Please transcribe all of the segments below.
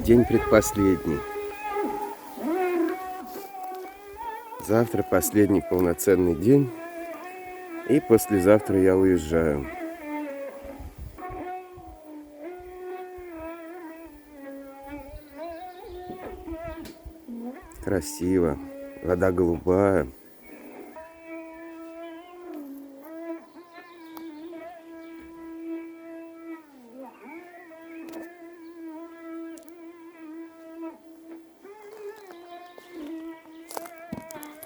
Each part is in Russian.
День предпоследний. Завтра последний полноценный день. И послезавтра я уезжаю. Красиво. Вода голубая.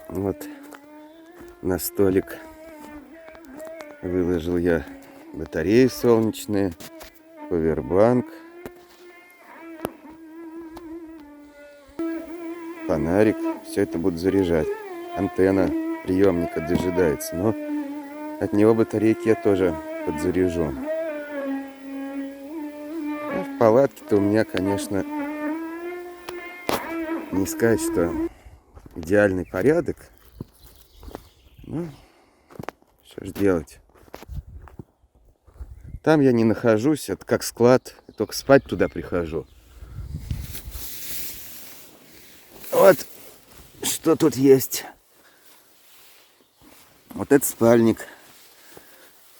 Вот на столик выложил я батареи солнечные, павербанк, фонарик. Все это буду заряжать. Антенна приемника дожидается, но от него батарейки я тоже подзаряжу. А в палатке-то у меня, конечно, не сказать, что идеальный порядок. Ну, что ж делать? Там я не нахожусь, это как склад, только спать туда прихожу. Вот что тут есть. Вот это спальник.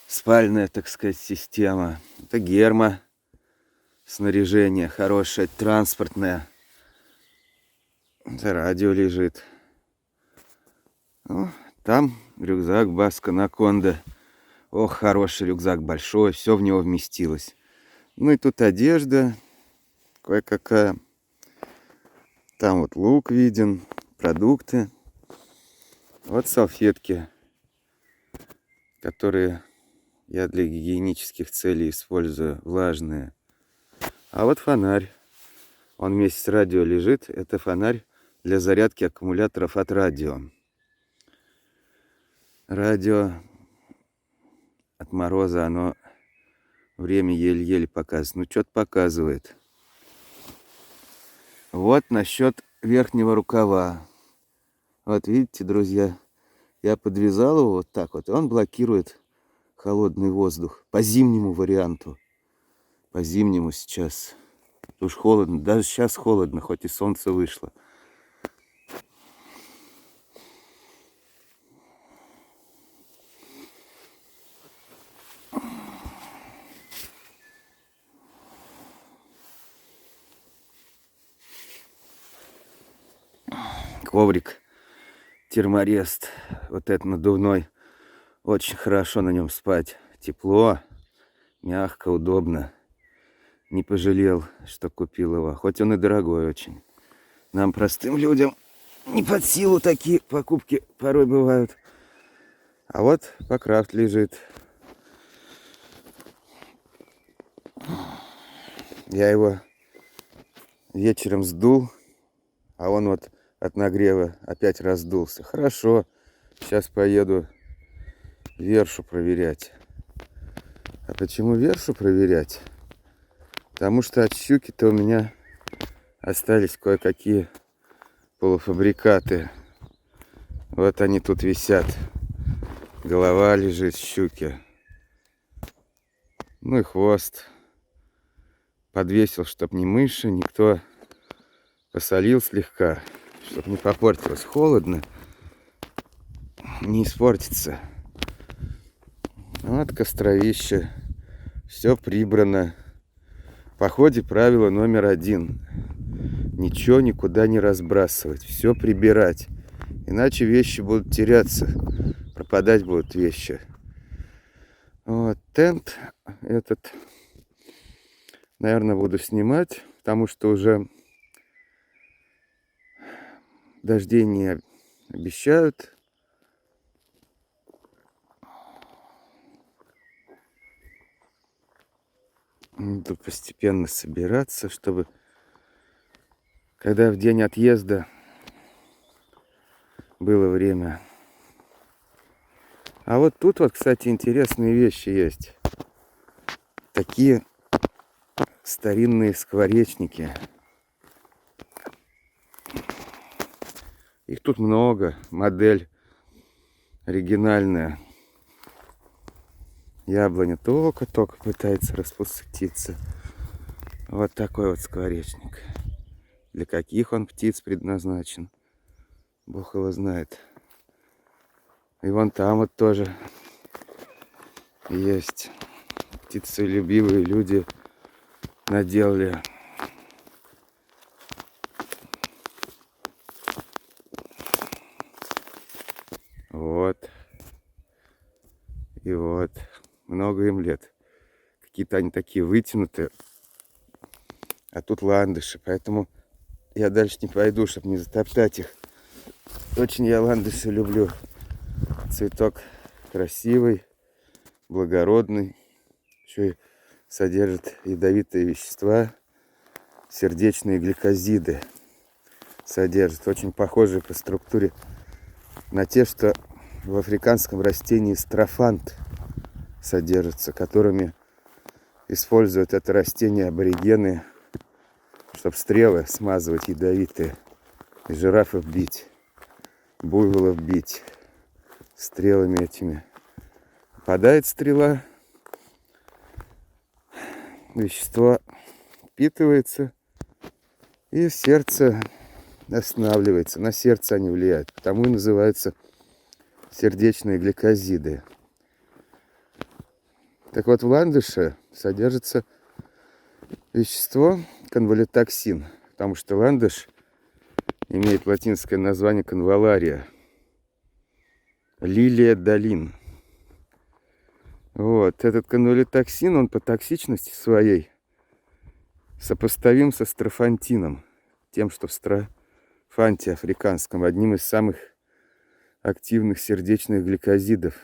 Спальная, так сказать, система. Это гермо. Снаряжение хорошее, транспортное. Это радио лежит. Ну, там рюкзак Баско Анаконда. Ох, хороший рюкзак, большой, все в него вместилось. Ну и тут одежда кое-какая. Там вот лук виден, продукты. Вот салфетки, которые я для гигиенических целей использую, влажные. А вот фонарь. Он вместе с радио лежит. Это фонарь для зарядки аккумуляторов от радио. Радио от мороза, оно время еле-еле показывает. Ну, что-то показывает. Вот насчет верхнего рукава. Вот видите, друзья, я подвязал его вот так вот, и он блокирует холодный воздух. По зимнему варианту. По зимнему сейчас. Уж холодно, даже сейчас холодно, хоть и солнце вышло. Коврик, терморест, вот этот надувной, очень хорошо на нем спать. Тепло, мягко, удобно. Не пожалел, что купил его, хоть он и дорогой очень. Нам, простым людям, не под силу такие покупки порой бывают. А вот Покрафт лежит. Я его вечером сдул, а он вот от нагрева опять раздулся. Хорошо, сейчас поеду вершу проверять. А почему вершу проверять? Потому что от щуки-то у меня остались кое-какие полуфабрикаты. Вот они тут висят. Голова лежит щуки. Ну и хвост. Подвесил, чтоб ни мыши, никто. Посолил слегка, чтоб не попортилось. Холодно. Не испортится. Вот костровище. Все прибрано. В походе правило номер 1. Ничего никуда не разбрасывать. Все прибирать. Иначе вещи будут теряться. Пропадать будут вещи. Вот тент этот, наверное, буду снимать, потому что уже дождей не обещают. Буду постепенно собираться, чтобы когда в день отъезда было время. А вот тут вот, кстати, интересные вещи есть. Такие старинные скворечники. Их тут много. Модель оригинальная. Яблоня только-только пытается распуститься. Вот такой вот скворечник. Для каких он птиц предназначен, Бог его знает. И вон там вот тоже есть птицелюбивые люди наделали. Вот. И вот. Много им лет. Какие-то они такие вытянутые. А тут ландыши. Поэтому я дальше не пойду, чтобы не затоптать их. Очень я ландыши люблю. Цветок красивый, благородный. Еще и содержит ядовитые вещества. Сердечные гликозиды содержит. Очень похожие по структуре на те, что в африканском растении строфант содержится, которыми используют это растение аборигены, чтобы стрелы смазывать ядовитые, и жирафов бить, буйволов бить стрелами этими. Попадает стрела, вещество впитывается, и сердце останавливается. На сердце они влияют, потому и называются сердечные гликозиды. Так вот, в ландыше содержится вещество конвалитоксин, потому что ландыш имеет латинское название конвалария, лилия долин. Вот, этот конвалитоксин, он по токсичности своей сопоставим со строфантином, тем, что в строфанте африканском, одним из самых активных сердечных гликозидов.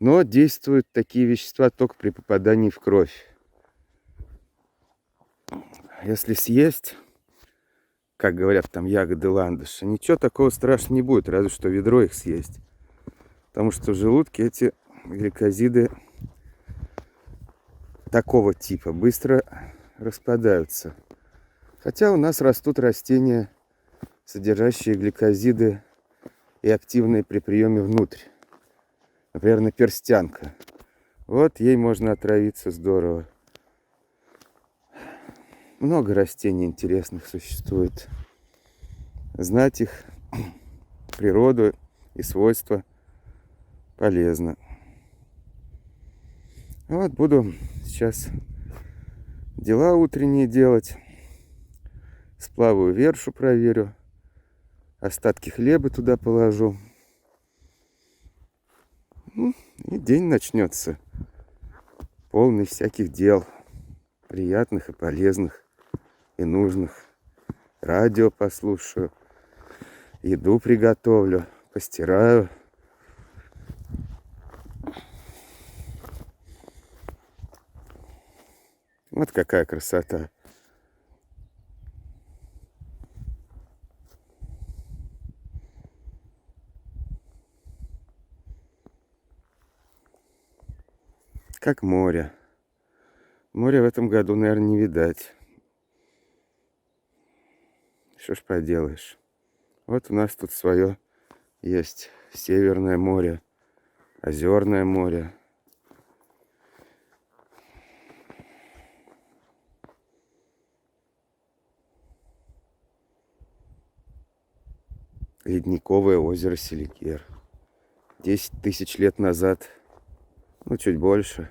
Но действуют такие вещества только при попадании в кровь. Если съесть, как говорят там, ягоды ландыша, ничего такого страшного не будет, разве что ведро их съесть. Потому что в желудке эти гликозиды такого типа быстро распадаются. Хотя у нас растут растения, содержащие гликозиды и активные при приеме внутрь. Например, наперстянка. Вот ей можно отравиться здорово. Много растений интересных существует. Знать их природу и свойства полезно. Вот буду сейчас дела утренние делать. Сплаваю вершу, проверю. Остатки хлеба туда положу. И день начнется. Полный всяких дел. Приятных и полезных. И нужных. Радио послушаю. Еду приготовлю. Постираю. Вот какая красота. Как море. Моря в этом году, наверное, не видать. Что ж поделаешь. Вот у нас тут свое есть. Северное море, Озерное море. Ледниковое озеро Селигер. 10 тысяч лет назад, ну чуть больше,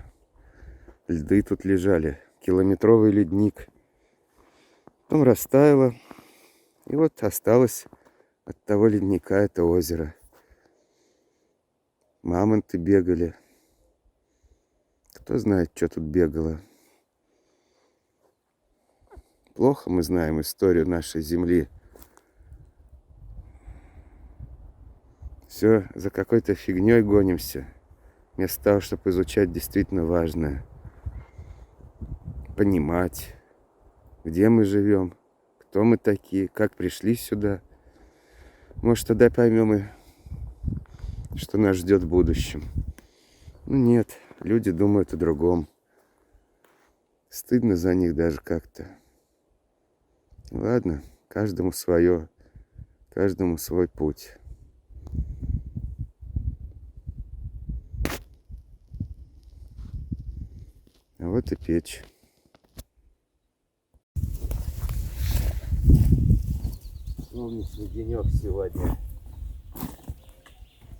льды тут лежали. Километровый ледник. Потом растаяло. И вот осталось от того ледника это озеро. Мамонты бегали. Кто знает, что тут бегало. Плохо мы знаем историю нашей земли. Все за какой-то фигней гонимся, вместо того, чтобы изучать действительно важное. Понимать, где мы живем, кто мы такие, как пришли сюда. Может, тогда поймем и что нас ждет в будущем. Ну нет, люди думают о другом. Стыдно за них даже как-то. Ладно, каждому свое, каждому свой путь. А вот и печь. Солнечный денек сегодня.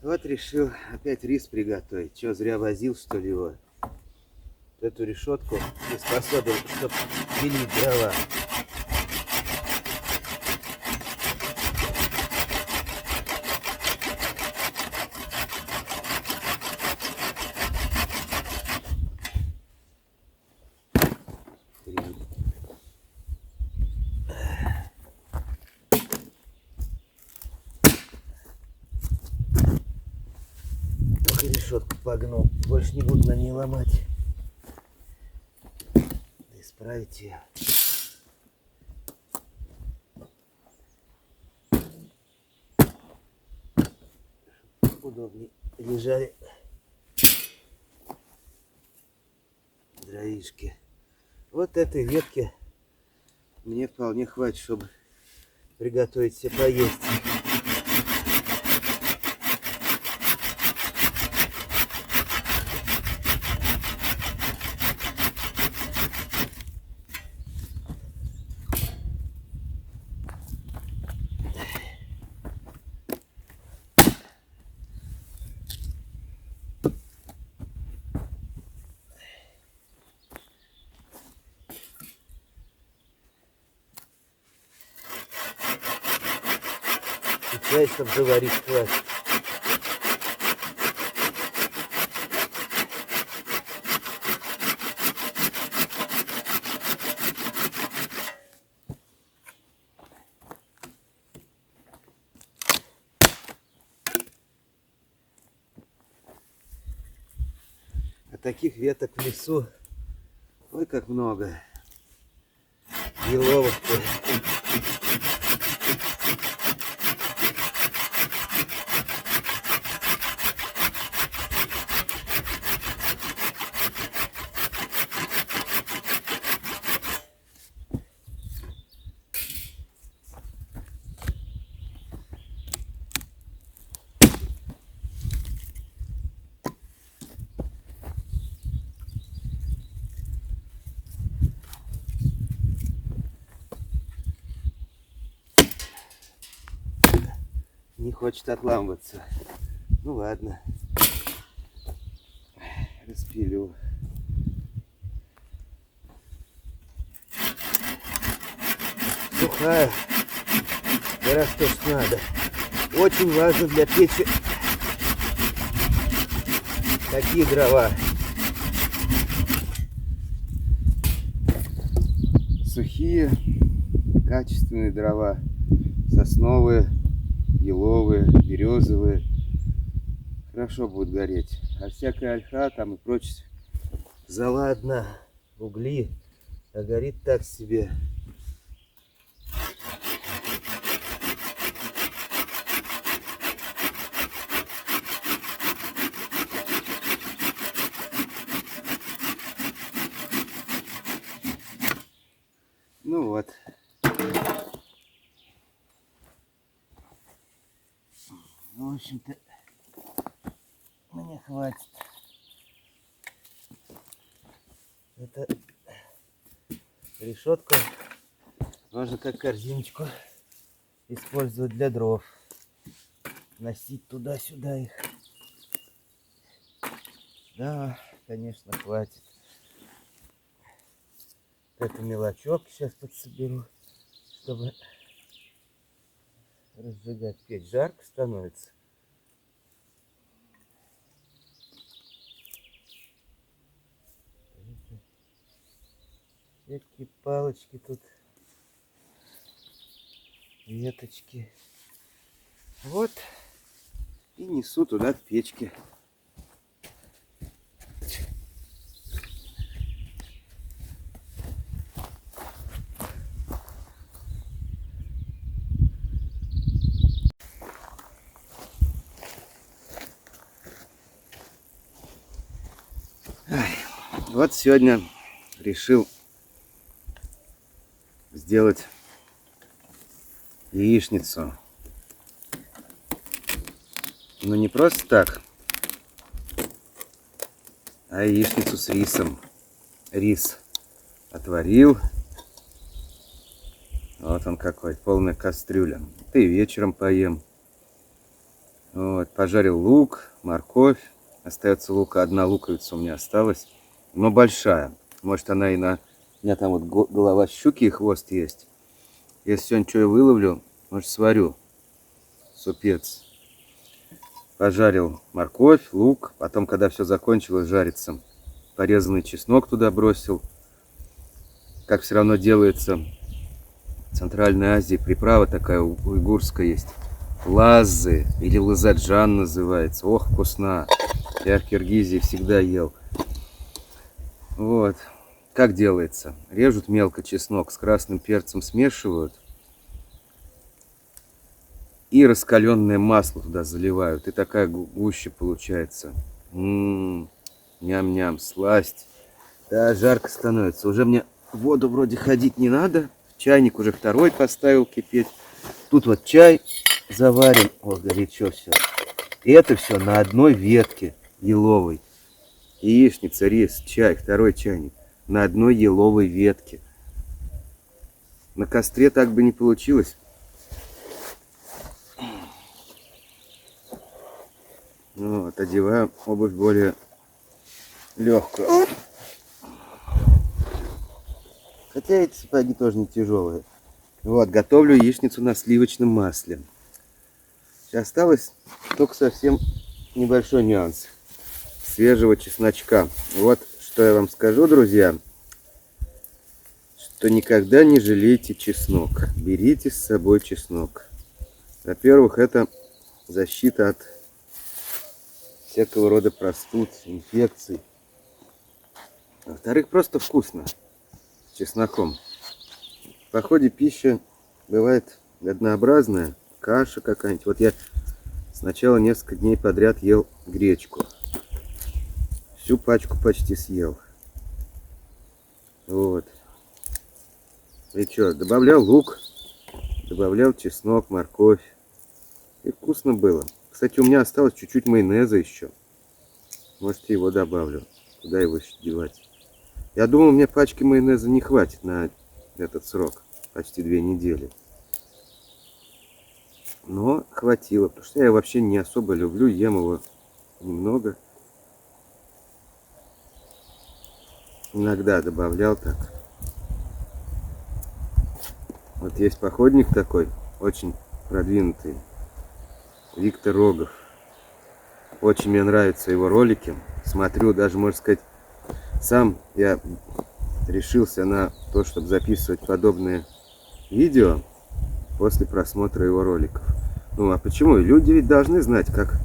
Вот решил опять рис приготовить. Че, зря возил, что ли, его? Эту решетку приспособил, чтобы пилить дрова. Решетку погнул. Больше не буду на ней ломать. Да исправить ее. Удобнее лежали дровишки. Вот этой ветки мне вполне хватит, чтобы приготовить себе поесть. Чай, чтобы заварить, хватит. А таких веток в лесу, ой, как много. Еловых-то. Не хочет отламываться. Ну ладно. Распилю. Сухая. Да раз то, что надо. Очень важно для печи такие дрова. Сухие, качественные дрова. Сосновые, еловые, березовые. Хорошо будут гореть. А всякая ольха там и прочее. Зола одна, угли, а горит так себе. Ну вот. В общем-то, мне хватит. Это решетку можно как корзиночку использовать для дров. Носить туда-сюда их. Да, конечно, хватит. Это мелочок сейчас подсоберу, чтобы разжигать печь. Жарко становится. Всякие палочки тут, веточки. Вот. И несу туда к печке. Вот сегодня решил сделать яичницу. Но не просто так, а яичницу с рисом. Рис отварил. Вот. Вот он какой, полная кастрюля. Ты вечером поем. Вот, пожарил лук, морковь. Остается лука, одна луковица у меня осталась, но большая. Может, она и на... У меня там вот голова щуки и хвост есть. Если сегодня что я выловлю, может, сварю супец. Пожарил морковь, лук. Потом, когда все закончилось жариться, порезанный чеснок туда бросил. Как все равно делается в Центральной Азии, приправа такая уйгурская есть. Лазы или лазаджан называется. Ох, вкусно. Я в Киргизии всегда ел. Вот. Как делается? Режут мелко чеснок, с красным перцем смешивают. И раскаленное масло туда заливают. И такая гуща получается. Ням-ням, сласть. Да, жарко становится. Уже мне в воду вроде ходить не надо. Чайник уже второй поставил кипеть. Тут вот чай заварим. О, горячо все. И это все на одной ветке еловой. Яичница, рис, чай, второй чайник. На одной еловой ветке. На костре так бы не получилось. Вот, одеваю обувь более легкую. Хотя эти сапоги тоже не тяжелые. Вот, готовлю яичницу на сливочном масле. Сейчас осталось только совсем небольшой нюанс. Свежего чесночка. Вот что я вам скажу, друзья. Что никогда не жалейте чеснок. Берите с собой чеснок. Во-первых, это защита от всякого рода простуд, инфекций. Во-вторых, просто вкусно с чесноком. В походе пища бывает однообразная, каша какая-нибудь. Вот я сначала несколько дней подряд ел гречку. Всю пачку почти съел. Вот. И что, добавлял лук, добавлял чеснок, морковь. И вкусно было. Кстати, у меня осталось чуть-чуть майонеза еще. Может, его добавлю. Куда его еще девать? Я думал, мне пачки майонеза не хватит на этот срок. Почти 2 недели. Но хватило. Потому что я вообще не особо люблю. Ем его немного. Иногда добавлял так. Вот есть походник такой. Очень продвинутый. Виктор Рогов. Очень мне нравятся его ролики. Смотрю, даже, можно сказать, сам я решился на то, чтобы записывать подобные видео после просмотра его роликов. Ну, а почему? Люди ведь должны знать, как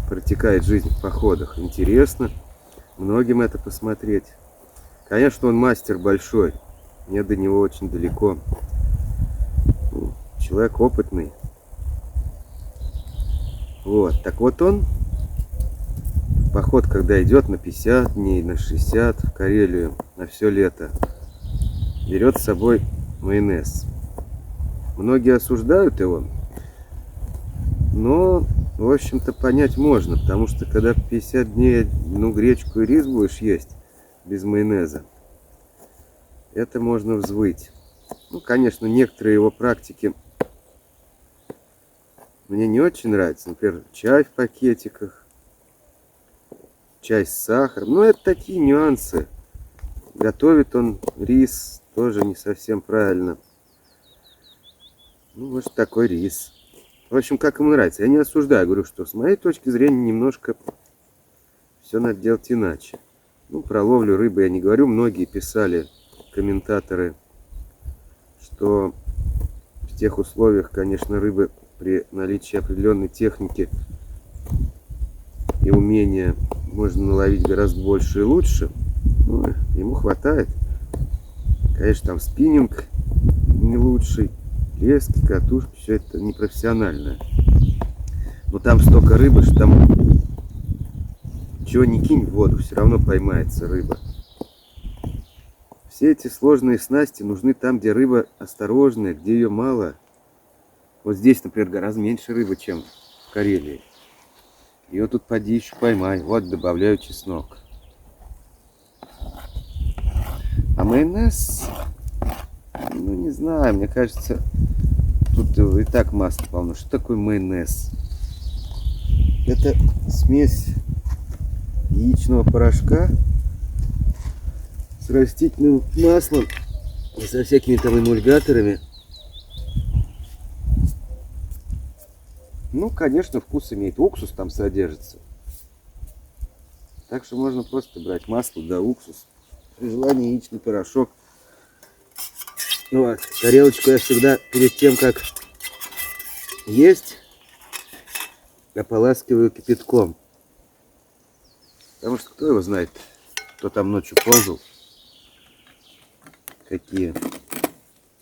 протекает жизнь в походах. Интересно многим это посмотреть. Конечно, он мастер большой. Мне до него очень далеко. Человек опытный. Вот, так вот он в поход, когда идет на 50 дней, на 60 в Карелию, на все лето, берет с собой майонез. Многие осуждают его, но, в общем-то, понять можно, потому что когда 50 дней, гречку и рис будешь есть без майонеза, это можно взвыть. Ну, конечно, некоторые его практики мне не очень нравятся. Например, чай в пакетиках, чай с сахаром. Ну, это такие нюансы. Готовит он рис тоже не совсем правильно. Ну, может, такой рис. В общем, как ему нравится. Я не осуждаю. Говорю, что с моей точки зрения немножко все надо делать иначе. Ну, про ловлю рыбы я не говорю. Многие писали, комментаторы, что в тех условиях, конечно, рыбы при наличии определенной техники и умения можно наловить гораздо больше и лучше. Ну, ему хватает. Конечно, там спиннинг не лучший, лески, катушки, все это непрофессиональное. Но там столько рыбы, что там чего ни кинь в воду, все равно поймается рыба. Все эти сложные снасти нужны там, где рыба осторожная, где ее мало. Вот здесь, например, гораздо меньше рыбы, чем в Карелии. Ее тут поди еще поймай. Вот добавляю чеснок. А майонез, Ну, не знаю, мне кажется, тут и так масла полно. Что такое майонез? Это смесь яичного порошка с растительным маслом и со всякими там эмульгаторами. Ну, конечно, вкус имеет. Уксус там содержится. Так что можно просто брать масло да уксус. При желании яичный порошок. Вот. Тарелочку я всегда перед тем, как есть, ополаскиваю кипятком. Потому что кто его знает, кто там ночью ползал. Какие.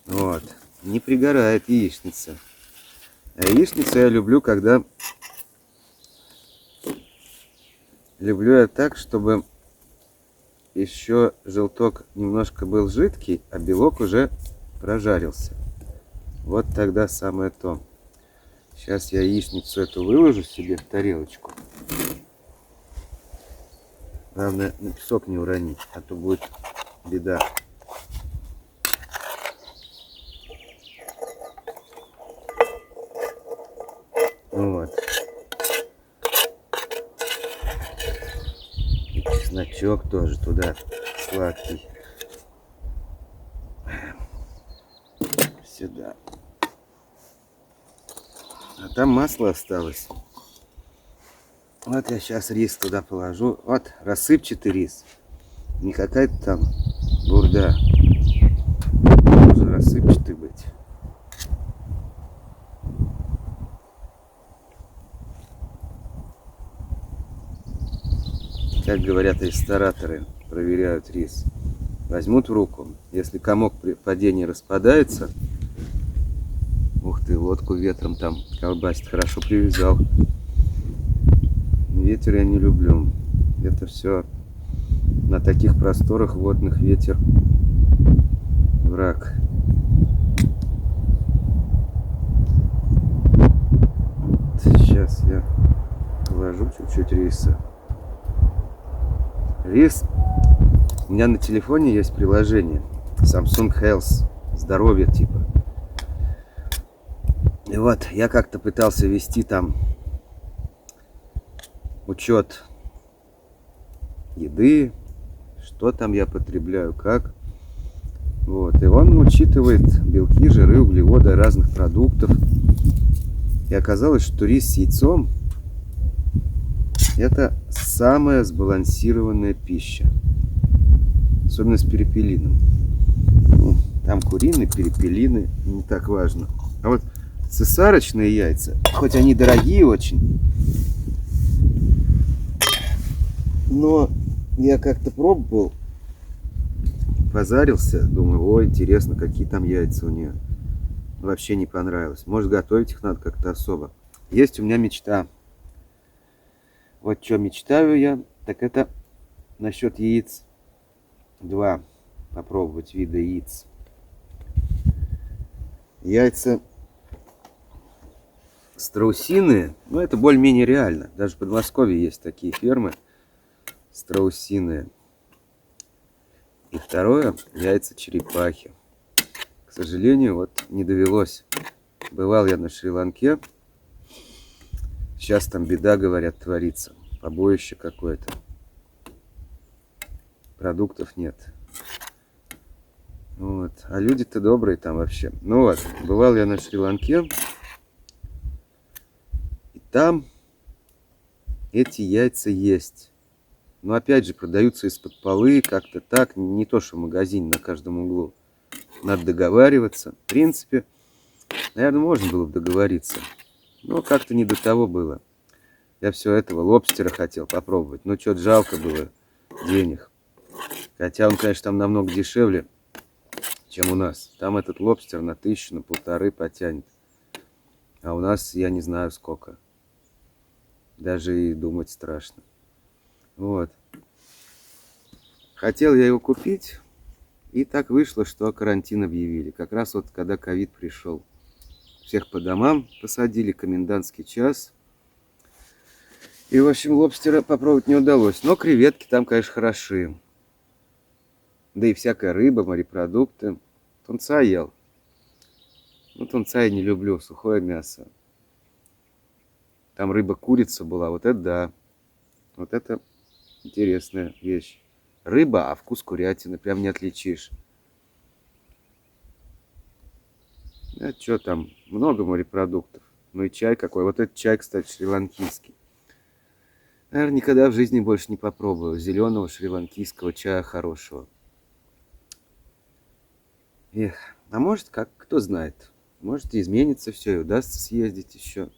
Вот. Не пригорает яичница. А яичницу я люблю, когда... Люблю я так, чтобы еще желток немножко был жидкий, а белок уже прожарился. Вот тогда самое то. Сейчас я яичницу эту выложу себе в тарелочку. Главное, на песок не уронить, а то будет беда. Вот. И чесночок тоже туда сладкий. Сюда. А там масло осталось. Вот я сейчас рис туда положу. Вот рассыпчатый рис. Не какая-то там бурда. Должен рассыпчатый быть. Как говорят рестораторы, проверяют рис. Возьмут в руку. Если комок при падении распадается, ух ты, лодку ветром там колбасит, хорошо привязал. Ветер я не люблю. Это все на таких просторах водных ветер враг. Сейчас я положу чуть-чуть риса. Рис. У меня на телефоне есть приложение Samsung Health. Здоровье типа. И вот я как-то пытался вести там учет еды, что там я потребляю, как. Вот. И он учитывает белки, жиры, углеводы разных продуктов. И оказалось, что рис с яйцом — это самая сбалансированная пища. Особенно с перепелиным. Ну, там куриные, перепелиные, не так важно. А вот цесарочные яйца, хоть они дорогие очень, но я как-то пробовал, позарился, думаю, ой, интересно, какие там яйца у нее. Вообще не понравилось. Может, готовить их надо как-то особо. Есть у меня мечта. Вот что мечтаю я, так это насчет яиц. Два попробовать вида яиц. Яйца страусиные, ну это более-менее реально. Даже в Подмосковье есть такие фермы страусиные. И второе, яйца черепахи. К сожалению, вот не довелось. Бывал я на Шри-Ланке. Сейчас там беда, говорят, творится. Побоище какое-то. Продуктов нет. Вот. А люди-то добрые там вообще. Ну вот, бывал я на Шри-Ланке. И там эти яйца есть. Но опять же, продаются из-под полы, как-то так. Не то, что в магазине на каждом углу. Надо договариваться. В принципе, наверное, можно было бы договориться. Но как-то не до того было. Я все этого лобстера хотел попробовать. Но что-то жалко было денег. Хотя он, конечно, там намного дешевле, чем у нас. Там этот лобстер на 1000, на 1500 потянет. А у нас я не знаю сколько. Даже и думать страшно. Вот. Хотел я его купить. И так вышло, что карантин объявили. Как раз вот когда ковид пришел. Всех по домам посадили, комендантский час. И, в общем, лобстера попробовать не удалось. Но креветки там, конечно, хороши. Да и всякая рыба, морепродукты Тунца ел. Ну, тунца я не люблю, сухое мясо. Там рыба-курица была, вот это да. Вот это интересная вещь. Рыба, а вкус курятины, прям не отличишь. А что там, много морепродуктов. Ну и чай какой. Вот этот чай, кстати, шри-ланкийский. Наверное, никогда в жизни больше не попробую зеленого шри-ланкийского чая хорошего. Эх, а может, как, кто знает. Может, изменится все и удастся съездить еще.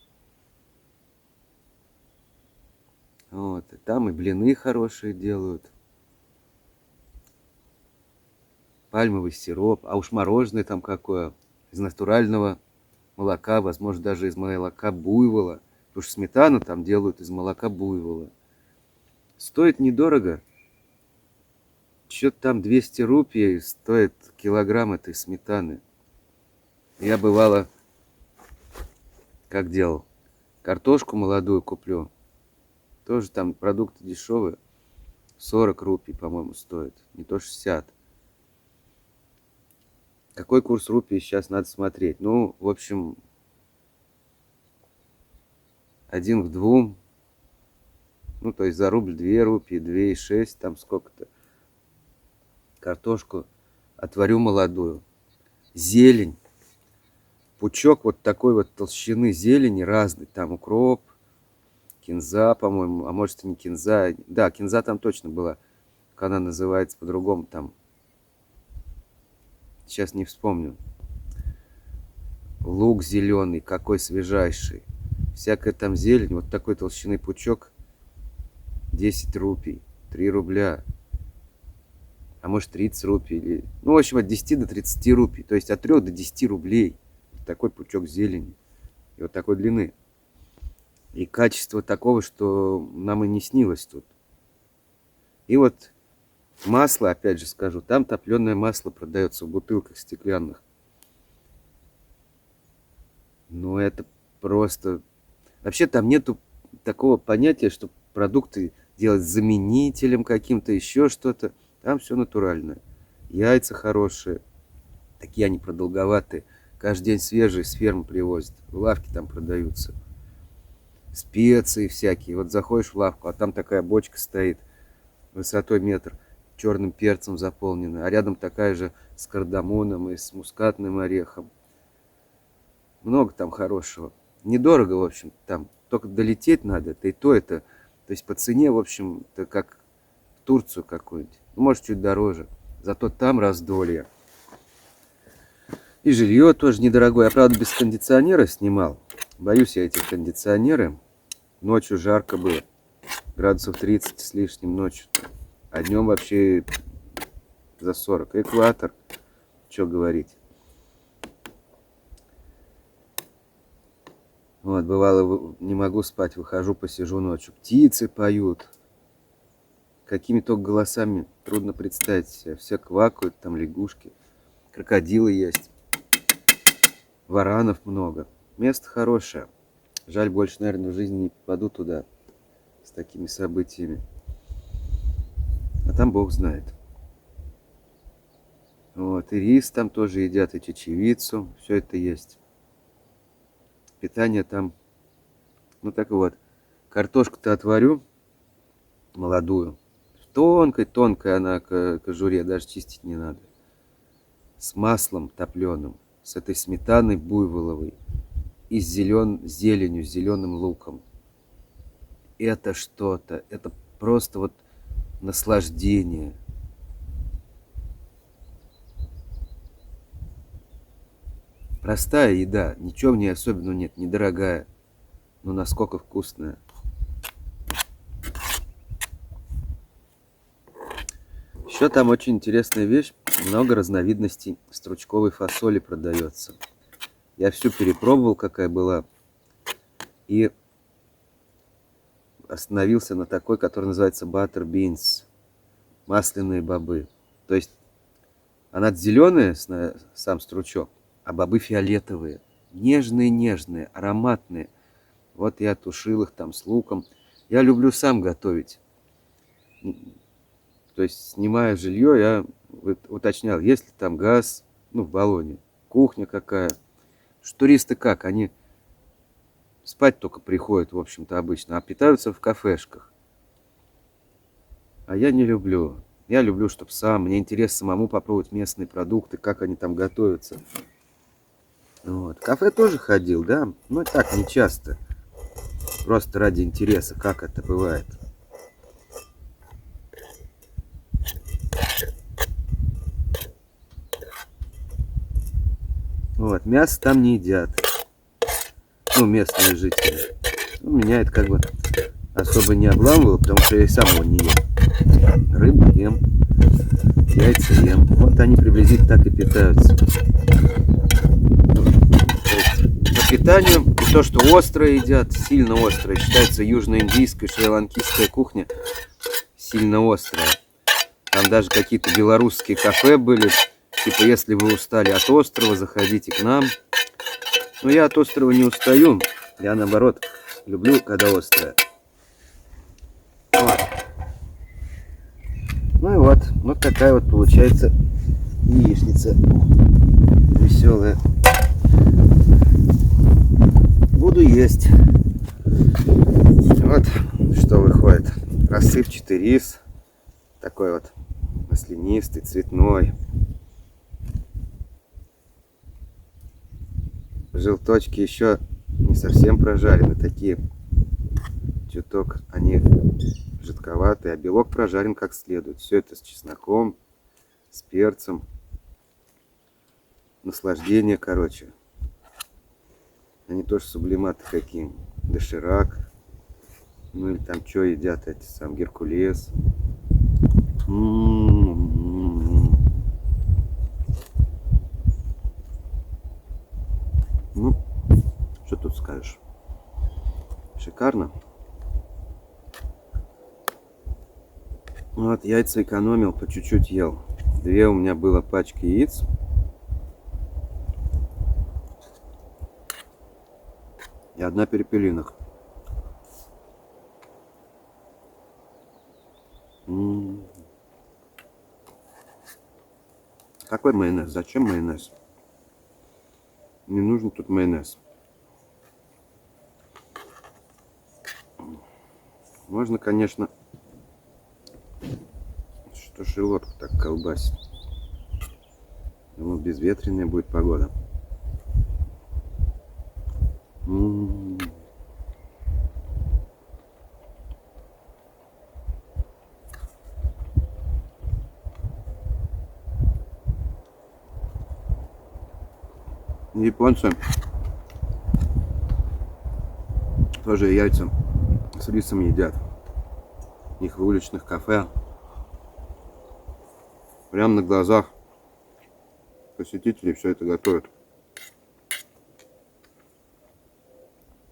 Вот, и там и блины хорошие делают. Пальмовый сироп. А уж мороженое там какое. Из натурального молока, возможно, даже из молока буйвола. Потому что сметану там делают из молока буйвола. Стоит недорого. Что-то там 200 рупий стоит килограмм этой сметаны. Я бывало, как делал, картошку молодую куплю. Тоже там продукты дешевые. 40 рупий, по-моему, стоит. Не то 60. Какой курс рупии сейчас надо смотреть? Ну, в общем, 1 к 2. Ну, то есть за рубль 2 рупии, 2,6, там сколько-то. Картошку отварю молодую. Зелень. Пучок вот такой вот толщины зелени разный. Там укроп, кинза, по-моему. А может и не кинза. Да, кинза там точно была. Как она называется по-другому там. Сейчас не вспомню. Лук зеленый, какой свежайший. Всякая там зелень. Вот такой толщины пучок. 10 рупий. 3 рубля. А может 30 рупий. Или... Ну, в общем, от 10 до 30 рупий. То есть от 3 до 10 рублей. Такой пучок зелени. И вот такой длины. И качество такого, что нам и не снилось тут. И вот масло, опять же скажу, там топленое масло продается в бутылках стеклянных. Но это просто... Вообще там нету такого понятия, что продукты делать заменителем каким-то, еще что-то. Там все натуральное. Яйца хорошие. Такие они продолговатые. Каждый день свежие с фермы привозят. В лавке там продаются. Специи всякие. Вот заходишь в лавку, а там такая бочка стоит. Высотой метр. Черным перцем заполнена. А рядом такая же с кардамоном и с мускатным орехом. Много там хорошего. Недорого, в общем, там. Только долететь надо. Это и то это. То есть по цене, в общем, это как в Турцию какую-нибудь. Ну, может, чуть дороже. Зато там раздолье. И жилье тоже недорогое. Я, правда, без кондиционера снимал. Боюсь я эти кондиционеры. Ночью жарко было. Градусов 30 с лишним ночью. А днем вообще за 40. Экватор. Что говорить. Вот, бывало, не могу спать, выхожу, посижу ночью. Птицы поют. Какими только голосами трудно представить себе. Все квакают, там лягушки. Крокодилы есть. Варанов много. Место хорошее. Жаль, больше, наверное, в жизни не попаду туда с такими событиями. А там Бог знает. Вот, и рис там тоже едят, и чечевицу. Все это есть. Питание там. Ну так вот. Картошку-то отварю. Молодую. Тонкой она кожуре. Даже чистить не надо. С маслом топленым. С этой сметаной буйволовой. И с зеленью, с зеленым луком. Это что-то. Это просто вот наслаждение. Простая еда. Ничего в ней особенного нет. Недорогая. Но насколько вкусная. Еще там очень интересная вещь. Много разновидностей стручковой фасоли продается. Я всю перепробовал, какая была. И остановился на такой, который называется butter beans. Масляные бобы. То есть она зеленая, сам стручок, а бобы фиолетовые. Нежные-нежные, ароматные. Вот я тушил их там с луком. Я люблю сам готовить. То есть, снимая жилье, я уточнял, есть ли там газ, ну, в Болоне. Кухня какая. Туристы как? Они спать только приходят, в общем-то, обычно, а питаются в кафешках. А я не люблю. Я люблю, чтобы сам. Мне интересно самому попробовать местные продукты, как они там готовятся. Вот. В кафе тоже ходил, да? Но так, не часто. Просто ради интереса, как это бывает. Вот. Мясо там не едят. Ну, местные жители. Ну, меня это как бы особо не обламывало, потому что я и сам его не ем. Рыбу ем, яйца ем. Вот они приблизительно так и питаются. По питанию и то, что острое едят, сильно острое. Считается южноиндийская, шри-ланкийская кухня сильно острая. Там даже какие-то белорусские кафе были. Типа, если вы устали от острова, заходите к нам. Но я от острова не устаю. Я наоборот люблю, когда острое. Вот. Ну и вот такая вот получается яичница веселая. Буду есть. Вот что выходит. Рассыпчатый рис. Такой вот маслянистый, цветной. Желточки еще не совсем прожарены. Такие чуток они жидковатые. А белок прожарен как следует. Все это с чесноком, с перцем. Наслаждение, короче. Они тоже сублиматы какие. Доширак. Ну или там что едят эти сам Геркулес. Ну, что тут скажешь? Шикарно. Вот, яйца экономил, по чуть-чуть ел. 2 у меня было пачки яиц. И 1 перепелиных. Какой майонез? Зачем майонез? Не нужен тут майонез. Можно, конечно, что шелотку так колбасить. Думаю, безветренная будет погода. Японцы тоже яйца с рисом едят. У них в уличных кафе прямо на глазах посетителей все это готовят.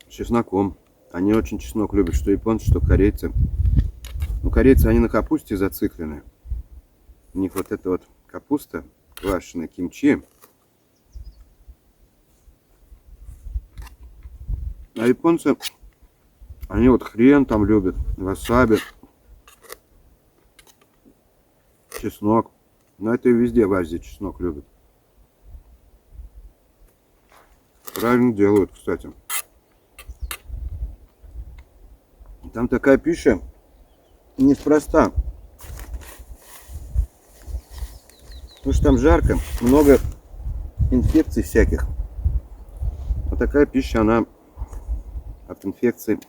С чесноком. Они очень чеснок любят, что японцы, что корейцы. Ну, корейцы, они на капусте зациклены. У них вот эта вот капуста, квашеная, кимчи. А японцы, они вот хрен там любят, васаби, чеснок. Но это и везде в Азии чеснок любят. Правильно делают, кстати. Там такая пища неспроста. Потому что там жарко, много инфекций всяких. Вот такая пища, она от инфекций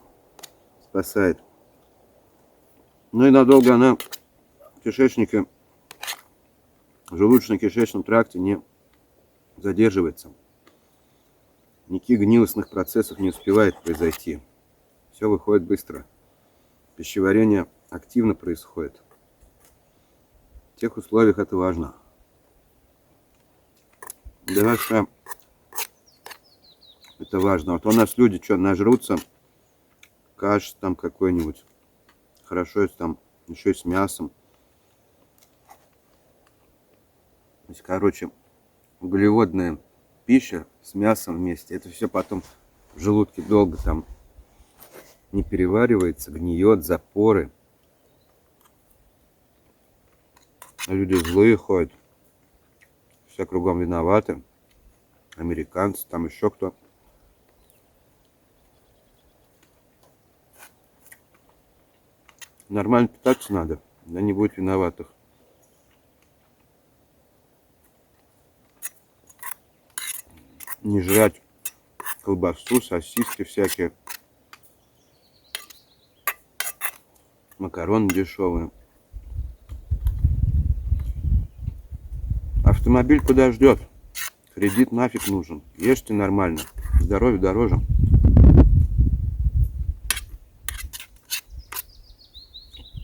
спасает. Ну и надолго она в кишечнике, в желудочно-кишечном тракте не задерживается. Никаких гнилостных процессов не успевает произойти. Все выходит быстро. Пищеварение активно происходит. В тех условиях это важно. Даже это важно. Вот у нас люди что, нажрутся, каш там какой-нибудь. Хорошо, если там еще и с мясом. То есть, короче, углеводная пища с мясом вместе. Это все потом в желудке долго там не переваривается, гниет, запоры. Люди злые ходят. все кругом виноваты. Американцы, там еще кто. Нормально питаться надо, да не будет виноватых. Не жрать колбасу, сосиски всякие. Макароны дешевые. Автомобиль куда ждет? Кредит нафиг нужен. Ешьте нормально. Здоровье дороже.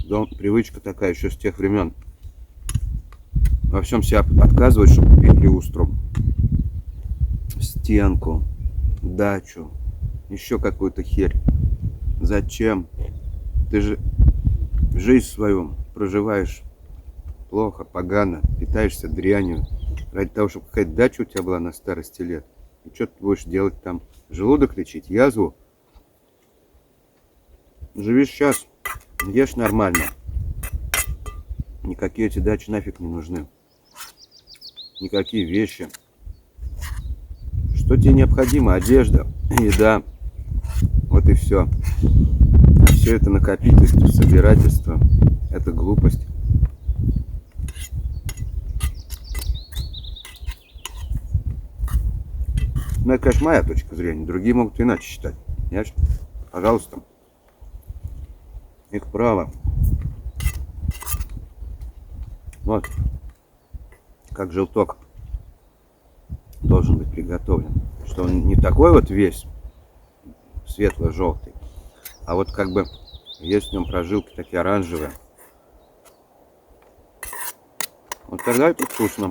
Да, привычка такая еще с тех времен. Во всем себя отказывать, чтобы купить люстру, стенку, дачу, еще какую-то херь. Зачем? Ты же жизнь свою проживаешь плохо, погано, питаешься дрянью. Ради того, чтобы какая-то дача у тебя была на старости лет. И что ты будешь делать там? Желудок лечить, язву? Живи сейчас, ешь нормально. Никакие эти дачи нафиг не нужны. Никакие вещи. Что тебе необходимо? Одежда, еда. Вот и все. А все это накопительство, собирательство. Это глупость. Ну, это, конечно, моя точка зрения. Другие могут иначе считать. Понимаешь? Пожалуйста. Их право. Вот. Как желток должен быть приготовлен. Что он не такой вот весь светло-желтый, а вот как бы есть в нем прожилки такие оранжевые. Вот тогда это вкусно.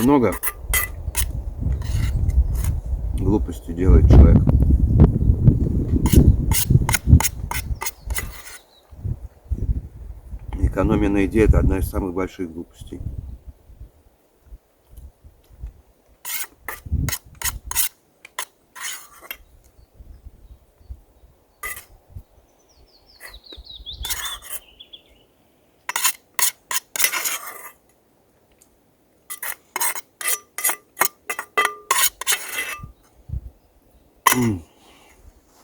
Много глупостей делает человек. Экономия на еде — это одна из самых больших глупостей.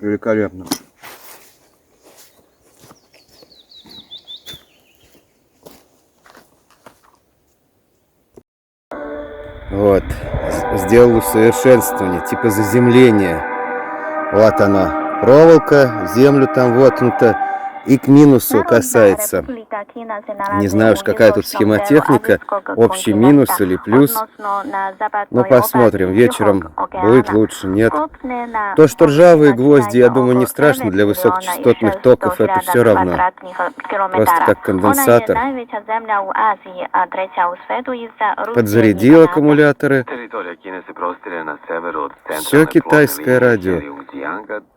Великолепно. Вот, сделал усовершенствование, типа заземления. Вот оно, проволока, землю там воткнута. И к минусу касается. Не знаю уж, какая тут схемотехника, общий минус или плюс. Но посмотрим, вечером будет лучше, нет. То, что ржавые гвозди, я думаю, не страшно для высокочастотных токов, это все равно. Просто как конденсатор. Подзарядил аккумуляторы. Все китайское радио.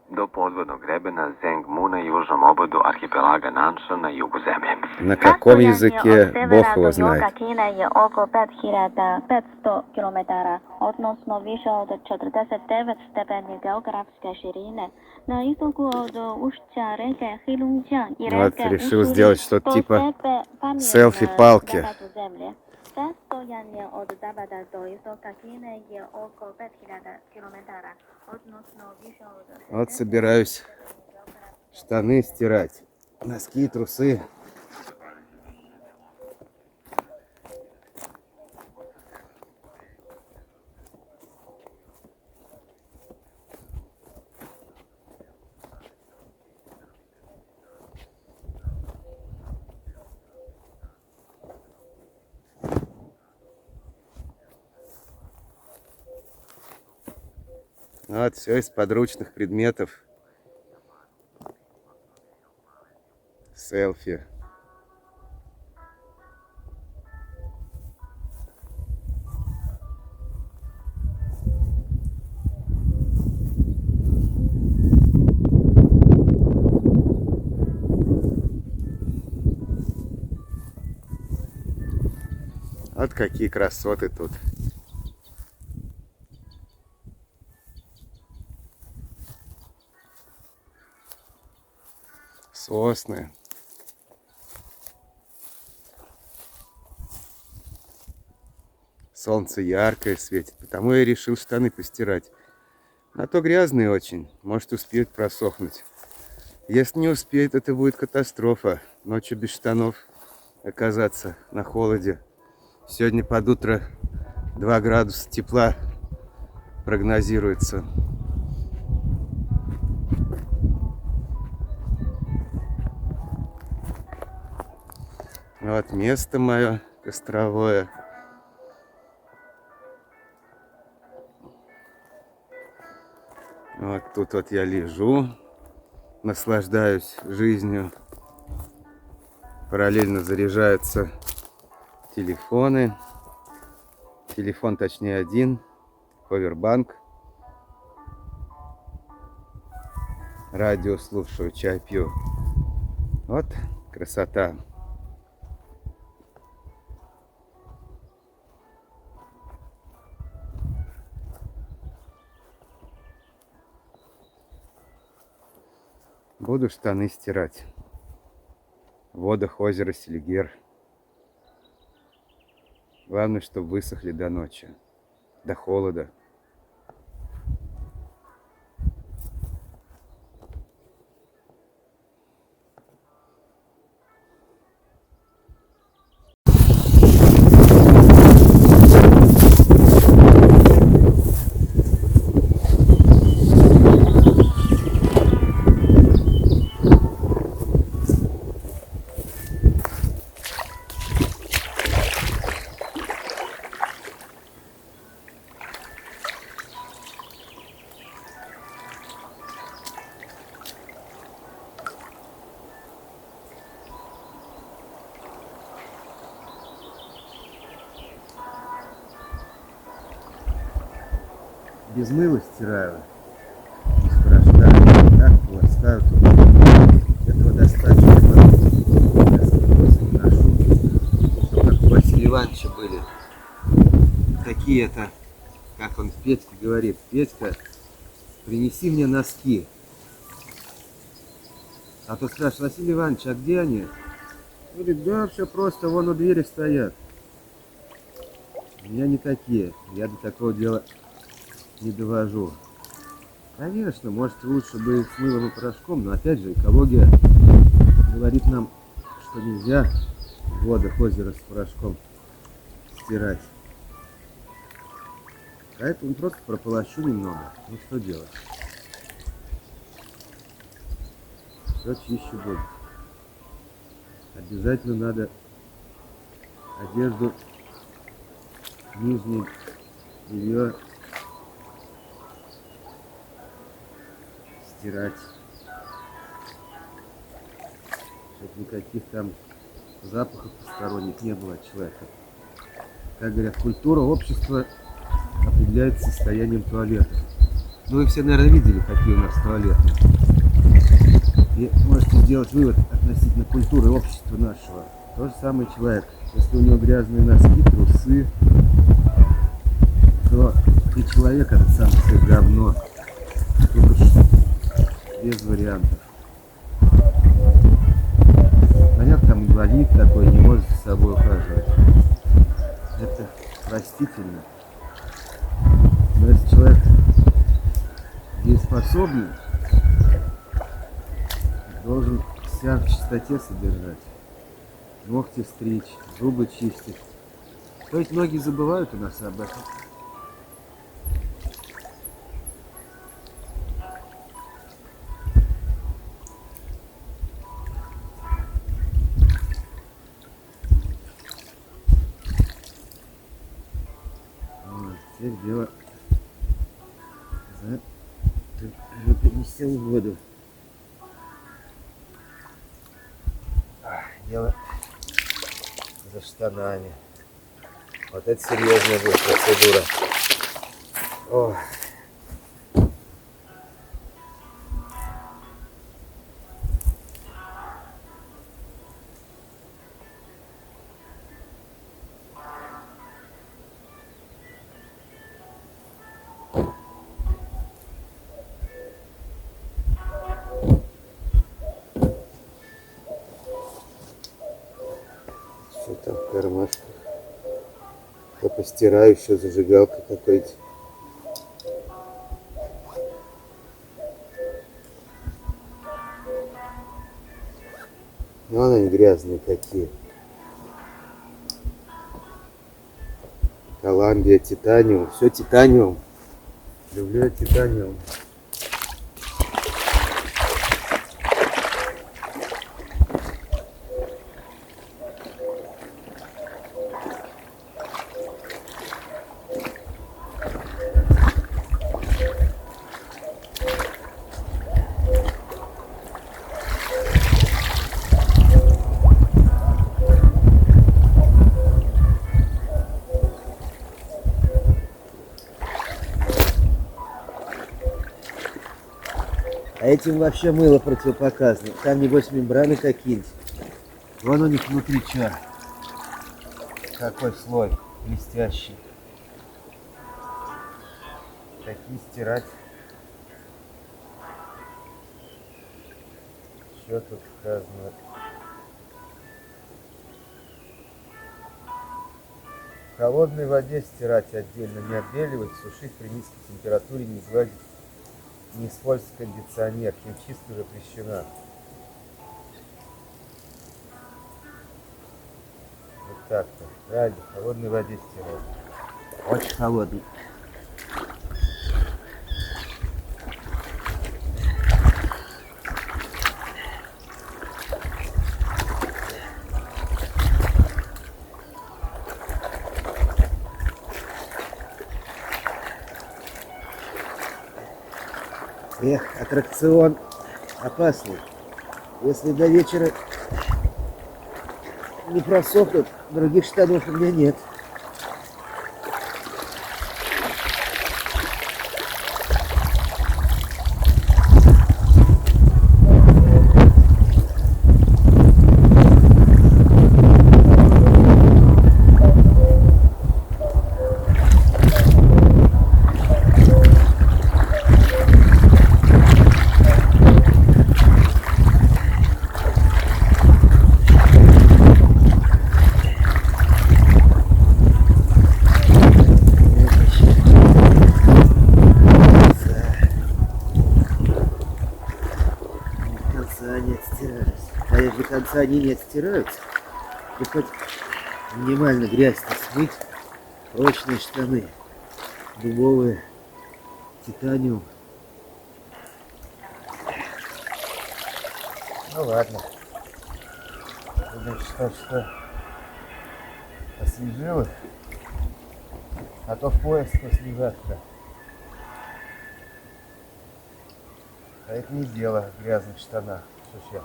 Do podvodnog grebena Zeng Mu na južnom obodu arhipelaga Nansha на югу землje. На каком языке, Бог его знает. Кина je oko 5500 km, odnosno više od 49 stepeni geografske širine. На istoku od ušća reke Heilongjiang i Вот, reke решил Ussuri сделать что-то типа селфи-палки. Расстояние от запада до истока Кины je oko 5000 km, odnosno više od... Вот собираюсь штаны стирать, носки, трусы. Вот все из подручных предметов. Селфи. Вот какие красоты тут. Сосны. Солнце яркое светит, потому я решил штаны постирать. А то грязные очень, может успеют просохнуть. Если не успеет, это будет катастрофа. Ночью без штанов оказаться на холоде. Сегодня под утро 2 градуса тепла прогнозируется. Вот место мое костровое. Вот тут вот я лежу, наслаждаюсь жизнью. Параллельно заряжаются телефоны. Телефон, точнее, один. Повербанк. Радио слушаю, чай пью. Вот красота. Буду штаны стирать. В водах озера Селигер. Главное, чтобы высохли до ночи, до холода. Без мыла стираю, без порошка, так полоскаю. Этого достаточно. Чтобы как у Василия Ивановича были такие-то, как он Петьке говорит: Петька, принеси мне носки. А то спрашивает: Василий Иванович, а где они? Говорит: да, все просто, вон у двери стоят. У меня не такие, я до такого дела не довожу. Конечно, может, лучше бы с мылом и порошком, но опять же экология говорит нам, что нельзя в водах озера с порошком стирать. Поэтому просто прополощу немного. Ну что делать? Все чище будет. Обязательно надо одежду, нижнее белье стирать, чтобы никаких там запахов посторонних не было от человека. Как говорят, культура общества определяется состоянием туалета. Ну, вы все, наверное, видели, какие у нас туалеты. И можете сделать вывод относительно культуры общества нашего. То же самое человек. Если у него грязные носки, трусы, то и человек это сам себе говно. Тут уж без вариантов. Понятно, там инвалид такой, не может за собой ухаживать. Это простительно. Но если человек дееспособный, должен себя в чистоте содержать, ногти стричь, зубы чистить. То есть многие забывают у нас об этом. Вот, теперь дело за принесем воду. Дело за штанами. Вот это серьезная будет процедура. О. кармашках. Я постираю, еще зажигалка какой-то. Ну, они грязные какие. Коламбия, титаниум. Все титаниум. Люблю я титаниум. А этим вообще мыло противопоказано. Там, небось, мембраны какие-нибудь. Вон у них внутри что. Какой слой блестящий. Такие стирать. Что тут сказано? В холодной воде стирать отдельно, не отбеливать, сушить при низкой температуре, не гладить. Не использовать кондиционер, химчистка запрещена. Вот так-то. Правильно, в холодной воде стирать. Очень холодный. Эх, аттракцион опасный. Если до вечера не просохнут, других штанов у меня нет. Они не отстираются, и хоть минимально грязь-то смыть, прочные штаны, дубовые, титаниум. Ну ладно, будем считать, что освежил их, а то в поезд послезавтра. А это не дело в грязных штанах. Что ж я,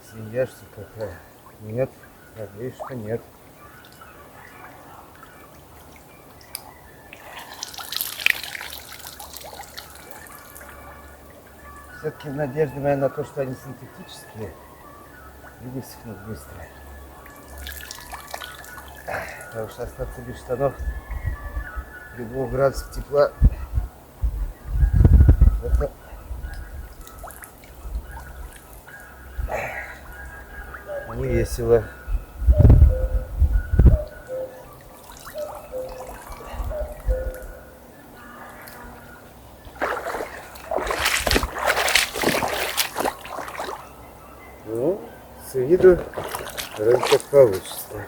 свинья, что какая? Нет, надеюсь, что нет. Все-таки надежда моя на то, что они синтетические и высохнут быстро. Потому что остаться без штанов при 2 градусах тепла — это не весело. Ну, с виду вроде как получится.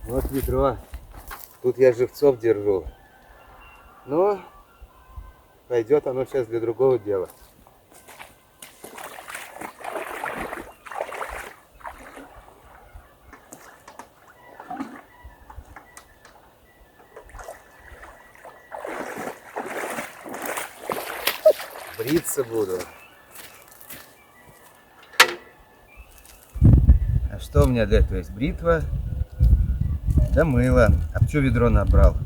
Вот ведро. Тут я живцов держу. Но пойдет оно сейчас для другого дела. Бриться буду. А что у меня для этого есть? Бритва, Да мыло. А чё ведро набрал?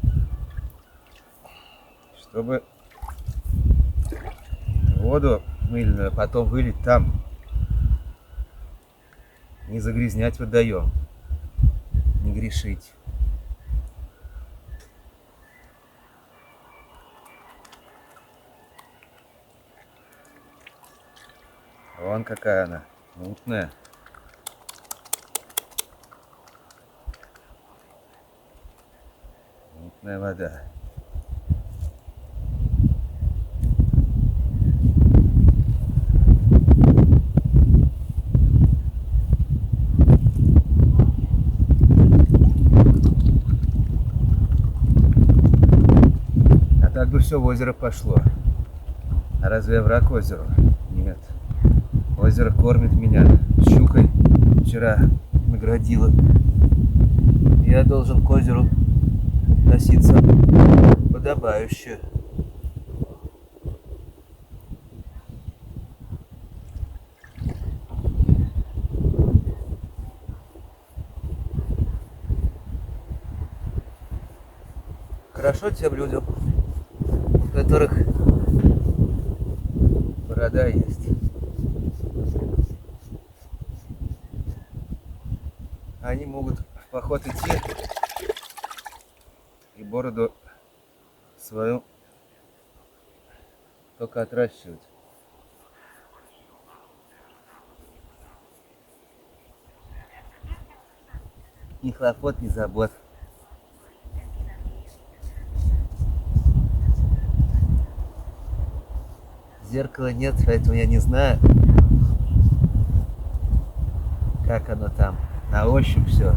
Чтобы воду мыльную потом вылить там. Не загрязнять водоем. Не грешить. Вон какая она. Мутная. Мутная вода. А так бы все в озеро пошло. А разве я враг озеру? Нет. Озеро кормит меня. Щукой вчера наградило. Я должен к озеру относиться подобающе. Хорошо тем людям, у которых борода есть. Они могут в поход идти и бороду свою только отращивать. Ни хлопот, ни забот. Зеркала нет, поэтому я не знаю, как оно там. На ощупь все.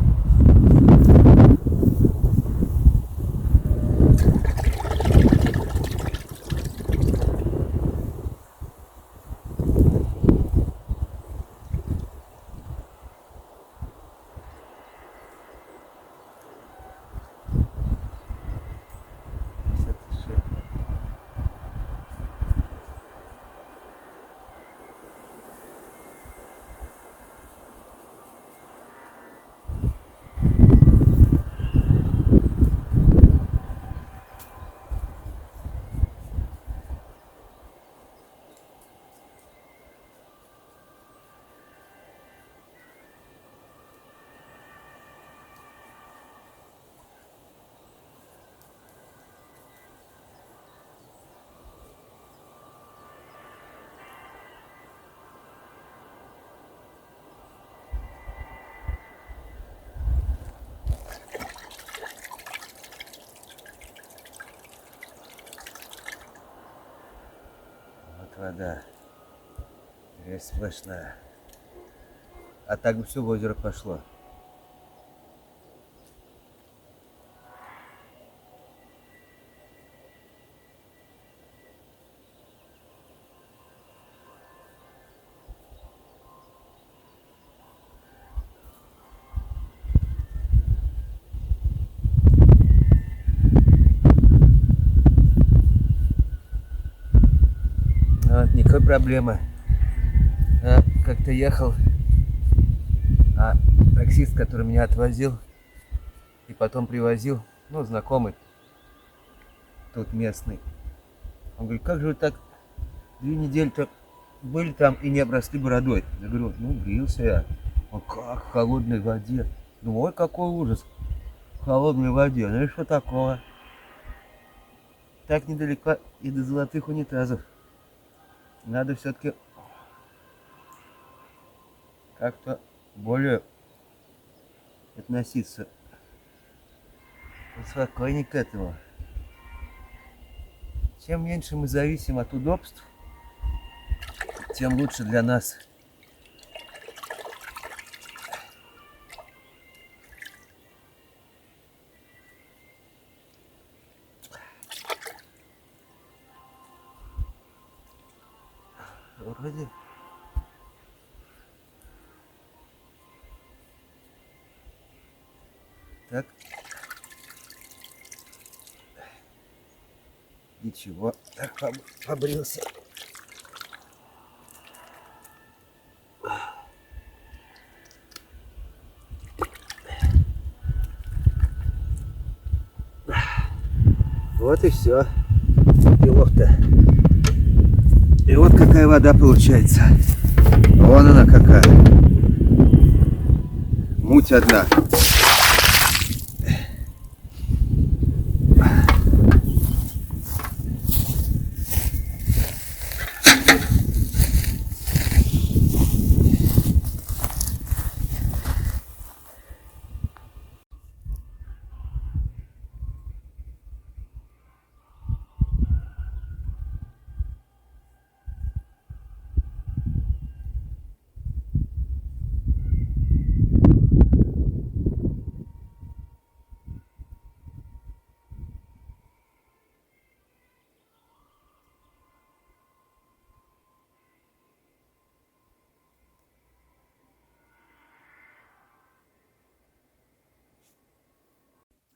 Вот вода. Весь сплошная. А так бы все в озеро пошло. Вот, никакой проблемы. Я как-то ехал, а таксист, который меня отвозил и потом привозил, ну, знакомый, тут местный, он говорит, как же вы так 2 недели-то были там и не обросли бородой? Я говорю, ну, брился я. Он, как в холодной воде? Думаю, ой, какой ужас в холодной воде. Ну и что такого? Так недалеко и до золотых унитазов. Надо все-таки как-то более относиться спокойнее к этому. Чем меньше мы зависим от удобств, тем лучше для нас. Вроде так. Ничего, так побрился. Вот и все. Делов-то. И вот какая вода получается. Вон она какая. Муть одна.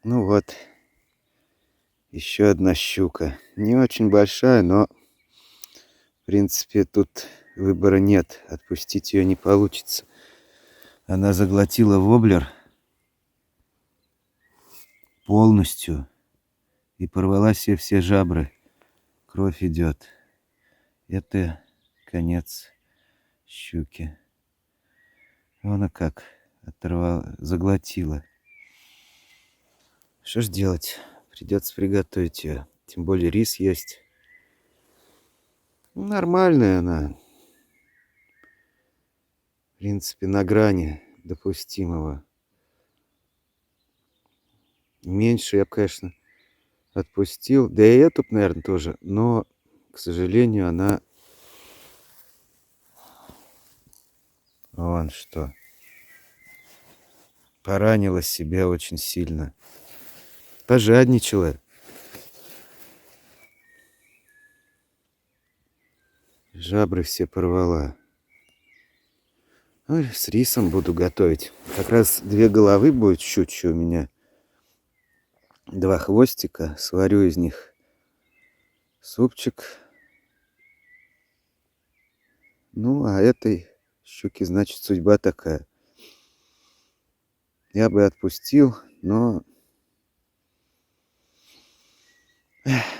Ну вот, еще одна щука. Не очень большая, но в принципе тут выбора нет. Отпустить ее не получится. Она заглотила воблер полностью и порвала себе все жабры. Кровь идет. Это конец щуки. Она как оторвала, заглотила. Что ж делать? Придется приготовить ее. Тем более рис есть. Нормальная она. В принципе, на грани допустимого. Меньше я бы, конечно, отпустил. Да и эту, наверное, тоже. Но, к сожалению, она... Вон что. Поранила себя очень сильно. Пожадничала. Жабры все порвала. Ой, с рисом буду готовить. Как раз 2 головы будет щучьи у меня. 2 хвостика. Сварю из них супчик. Ну, а этой щуки, значит, судьба такая. Я бы отпустил, но...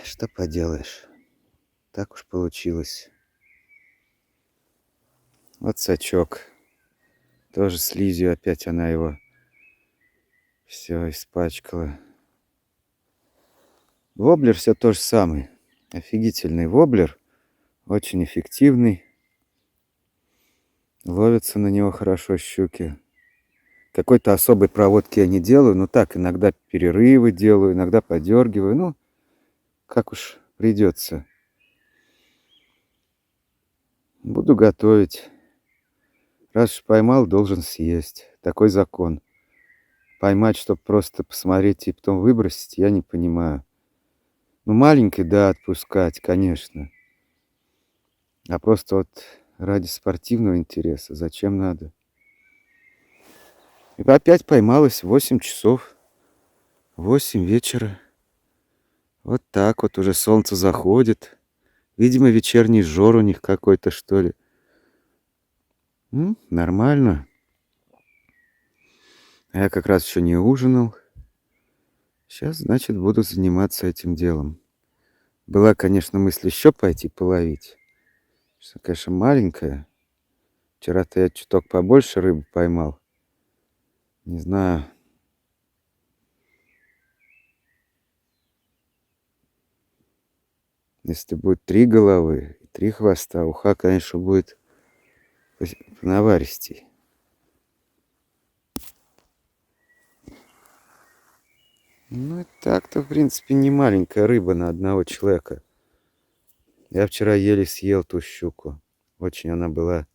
Что поделаешь. Так уж получилось. Вот сачок. Тоже слизью опять она его все испачкала. Воблер все то же самое. Офигительный воблер. Очень эффективный. Ловятся на него хорошо щуки. Какой-то особой проводки я не делаю. Но так, иногда перерывы делаю, иногда подергиваю. Ну, как уж придется. Буду готовить. Раз уж поймал, должен съесть. Такой закон. Поймать, чтобы просто посмотреть и потом выбросить, я не понимаю. Ну, маленький, да, отпускать, конечно. А просто вот ради спортивного интереса зачем надо? И опять поймалась в 8 часов. 8 вечера. Вот так вот уже солнце заходит. Видимо, вечерний жор у них какой-то, что ли. Нормально. А я как раз еще не ужинал. Сейчас, значит, буду заниматься этим делом. Была, конечно, мысль еще пойти половить. Что, конечно, маленькая. Вчера-то я чуток побольше рыбы поймал. Не знаю. Если будет 3 головы и 3 хвоста, уха, конечно, будет наваристей. Ну, и так-то, в принципе, не маленькая рыба на одного человека. Я вчера еле съел ту щуку. Очень она была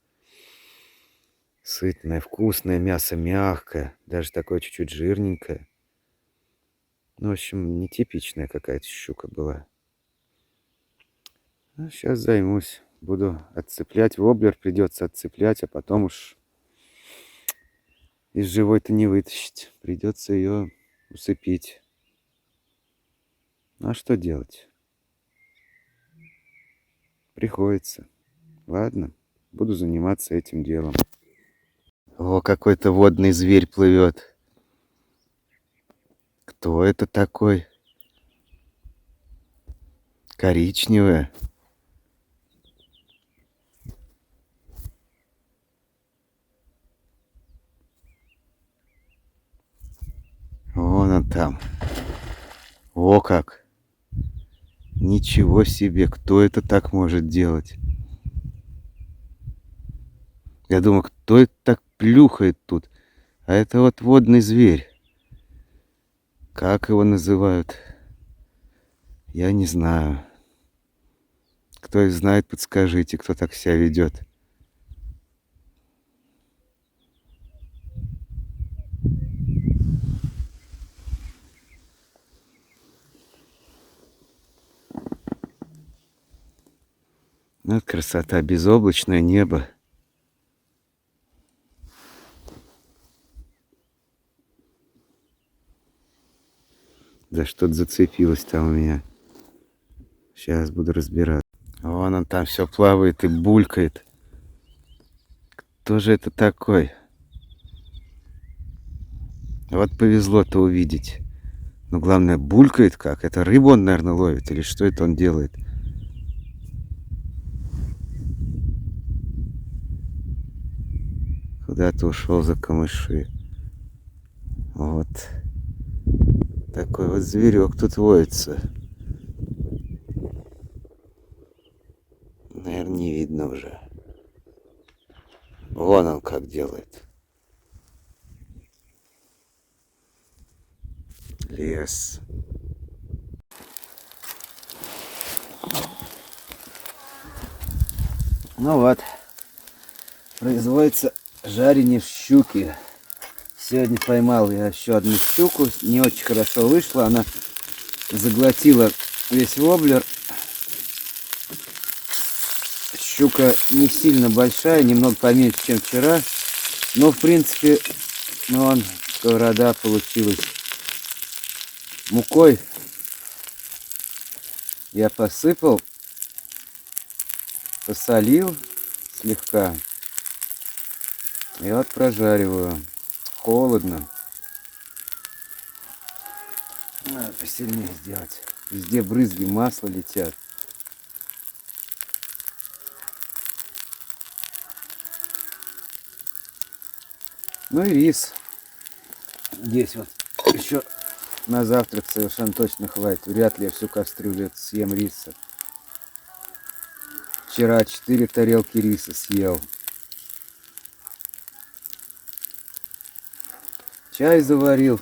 сытная, вкусная, мясо мягкое, даже такое чуть-чуть жирненькое. Ну, в общем, нетипичная какая-то щука была. Ну, сейчас займусь. Буду отцеплять. Воблер придется отцеплять, а потом уж из живой-то не вытащить. Придется ее усыпить. Ну, а что делать? Приходится. Ладно, буду заниматься этим делом. О, какой-то водный зверь плывет. Кто это такой? Коричневая. Вон он там. О как! Ничего себе, кто это так может делать? Я думаю, кто это так плюхает тут? А это вот водный зверь. Как его называют? Я не знаю. Кто их знает, подскажите, кто так себя ведет. Ну, это красота, безоблачное небо. За что-то зацепилось там у меня. Сейчас буду разбираться. Вон он там все плавает и булькает. Кто же это такой? Вот повезло-то увидеть. Но главное, булькает как. Это рыбу он, наверное, ловит. Или что это он делает? Куда-то ушел за камыши. Вот. Такой вот зверек тут водится. Наверное, не видно уже. Вон он как делает. Лес. Ну вот. Производится жарение щуки. Сегодня поймал я еще одну щуку. Не очень хорошо вышла. Она заглотила весь воблер. Щука не сильно большая, немного поменьше, чем вчера. Но, в принципе, вон сковорода получилась. Мукой я посыпал, посолил слегка. И вот прожариваю. Холодно. Надо посильнее сделать. Везде брызги масла летят. Ну и рис. Здесь вот еще на завтрак совершенно точно хватит. Вряд ли я всю кастрюлю съем риса. Вчера 4 тарелки риса съел. Чай заварил.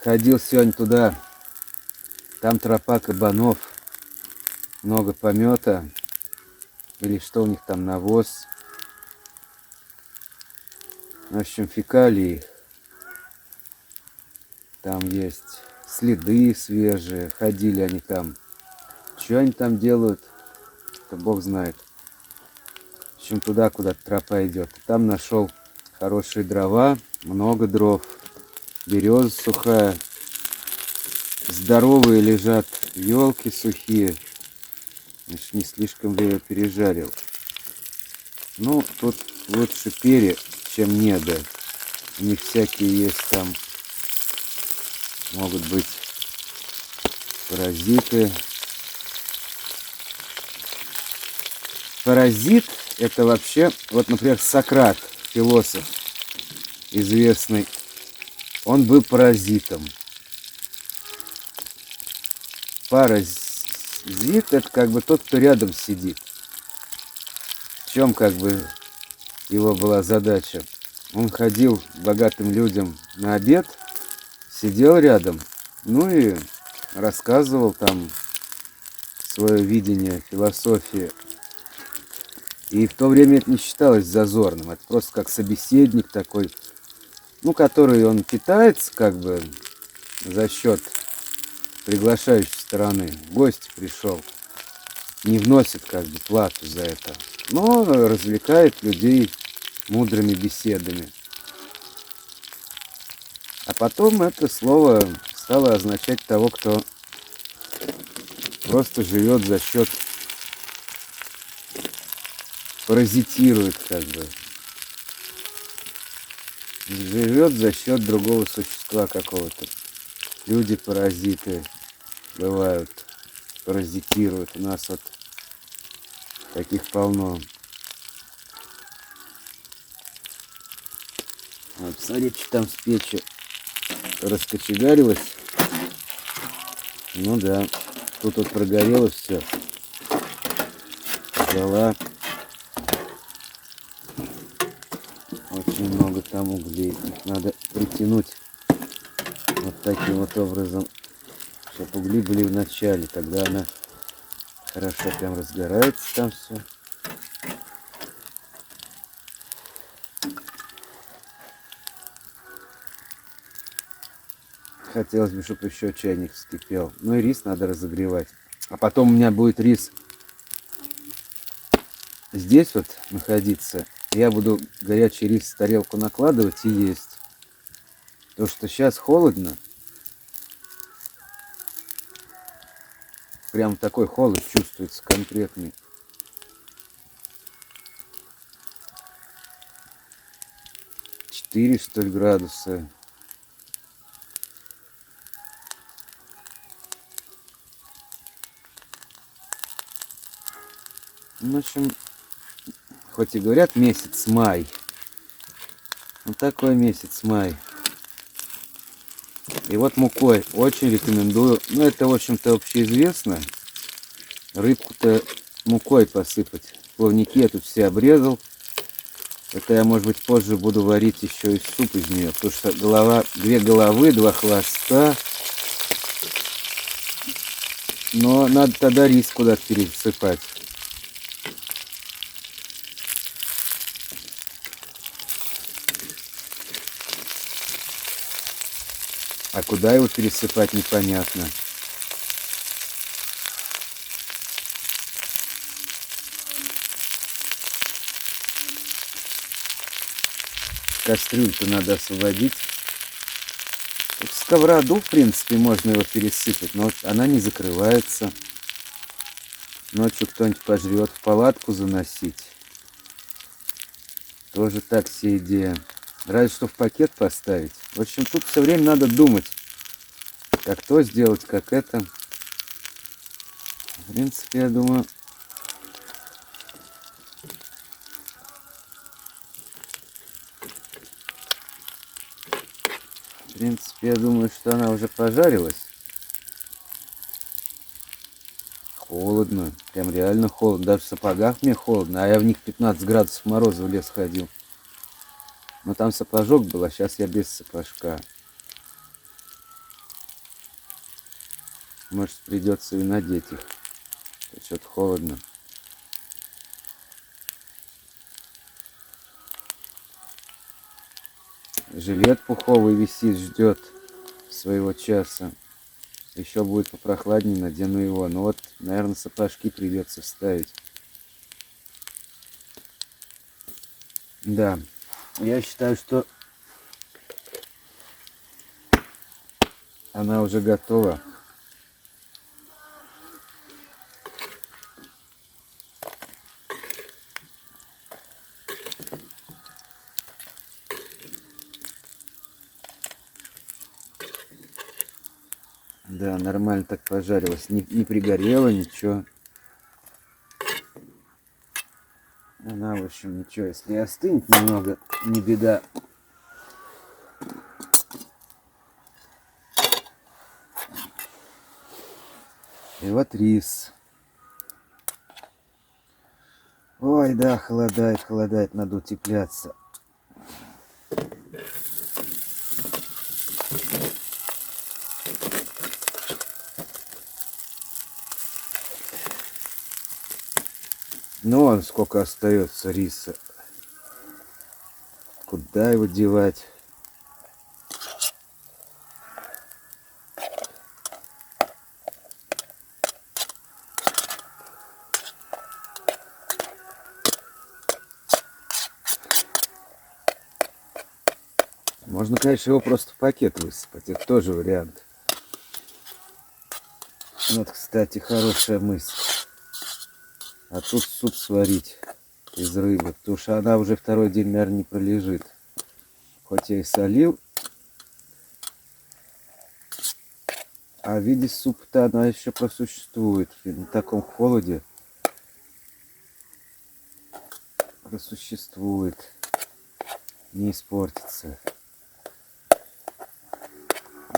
Ходил сегодня туда. Там тропа кабанов. Много помета. Или что у них там, навоз. В общем, фекалии. Там есть следы свежие. Ходили они там. Что они там делают, это бог знает. В общем, туда, куда тропа идет. Там нашел хорошие дрова. Много дров. Береза сухая. Здоровые лежат елки сухие. Значит, не слишком я ее пережарил. Ну, тут лучше перья, чем недо. У них всякие есть там. Могут быть паразиты. Паразит — это вообще, вот, например, Сократ, философ известный, он был паразитом. Паразит — это как бы тот, кто рядом сидит. В чем как бы его была задача? Он ходил к богатым людям на обед, сидел рядом, ну и рассказывал там свое видение философии. И в то время это не считалось зазорным. Это просто как собеседник такой, ну, который он питается как бы за счет приглашающей стороны. Гость пришел, не вносит как бы плату за это, но развлекает людей мудрыми беседами. А потом это слово стало означать того, кто просто живет за счет, паразитирует как бы. Живет за счет другого существа какого-то. Люди-паразиты бывают. паразитируют. У нас вот таких полно. Вот, смотрите, что там с печи раскочегарилось. Ну да, тут вот прогорело все. Зола. Очень много там углей. Их надо притянуть вот таким вот образом, чтобы угли были в начале. Тогда она хорошо прям разгорается там все. Хотелось бы, чтобы еще чайник вскипел. Ну и рис надо разогревать. А потом у меня будет рис здесь вот находиться. Я буду горячий рис в тарелку накладывать и есть. Потому что сейчас холодно. Прям такой холод чувствуется конкретный. Четыре, что ли, градуса. В общем, хоть и говорят месяц май, вот такой месяц май. И вот мукой очень рекомендую. Ну, это, в общем-то, общеизвестно. Рыбку-то мукой посыпать. Плавники я тут все обрезал. Это я, может быть, позже буду варить еще и суп из нее. Потому что голова, две головы, два хвоста. Но надо тогда рис куда-то пересыпать. А куда его пересыпать, непонятно. Кастрюлю-то надо освободить. В сковороду, в принципе, можно его пересыпать, но она не закрывается. Ночью кто-нибудь пожрет, в палатку заносить. Тоже так себе идея. Разве что в пакет поставить. В общем, тут все время надо думать, как то сделать, как это. В принципе, я думаю, что она уже пожарилась. Холодно, прям реально холодно. Даже в сапогах мне холодно, а я в них 15 градусов мороза в лес ходил. Но там сапожок был, а сейчас я без сапожка. Может, придется и надеть их. Что-то холодно. Жилет пуховый висит, ждет своего часа. Еще будет попрохладнее, надену его. Ну вот, наверное, сапожки придется вставить. Да. Я считаю, что она уже готова. Да, нормально так пожарилась. Не пригорела ничего. Она, в общем, ничего, если остынет немного, не беда. И вот рис. Ой, да, холодает, надо утепляться. Ну, вон сколько остается риса. Куда его девать? Можно, конечно, его просто в пакет высыпать. Это тоже вариант. Вот, кстати, хорошая мысль. А тут суп сварить из рыбы. Потому что она уже второй день, наверное, не пролежит. Хоть я и солил. А в виде супа-то она еще просуществует. И на таком холоде просуществует. Не испортится.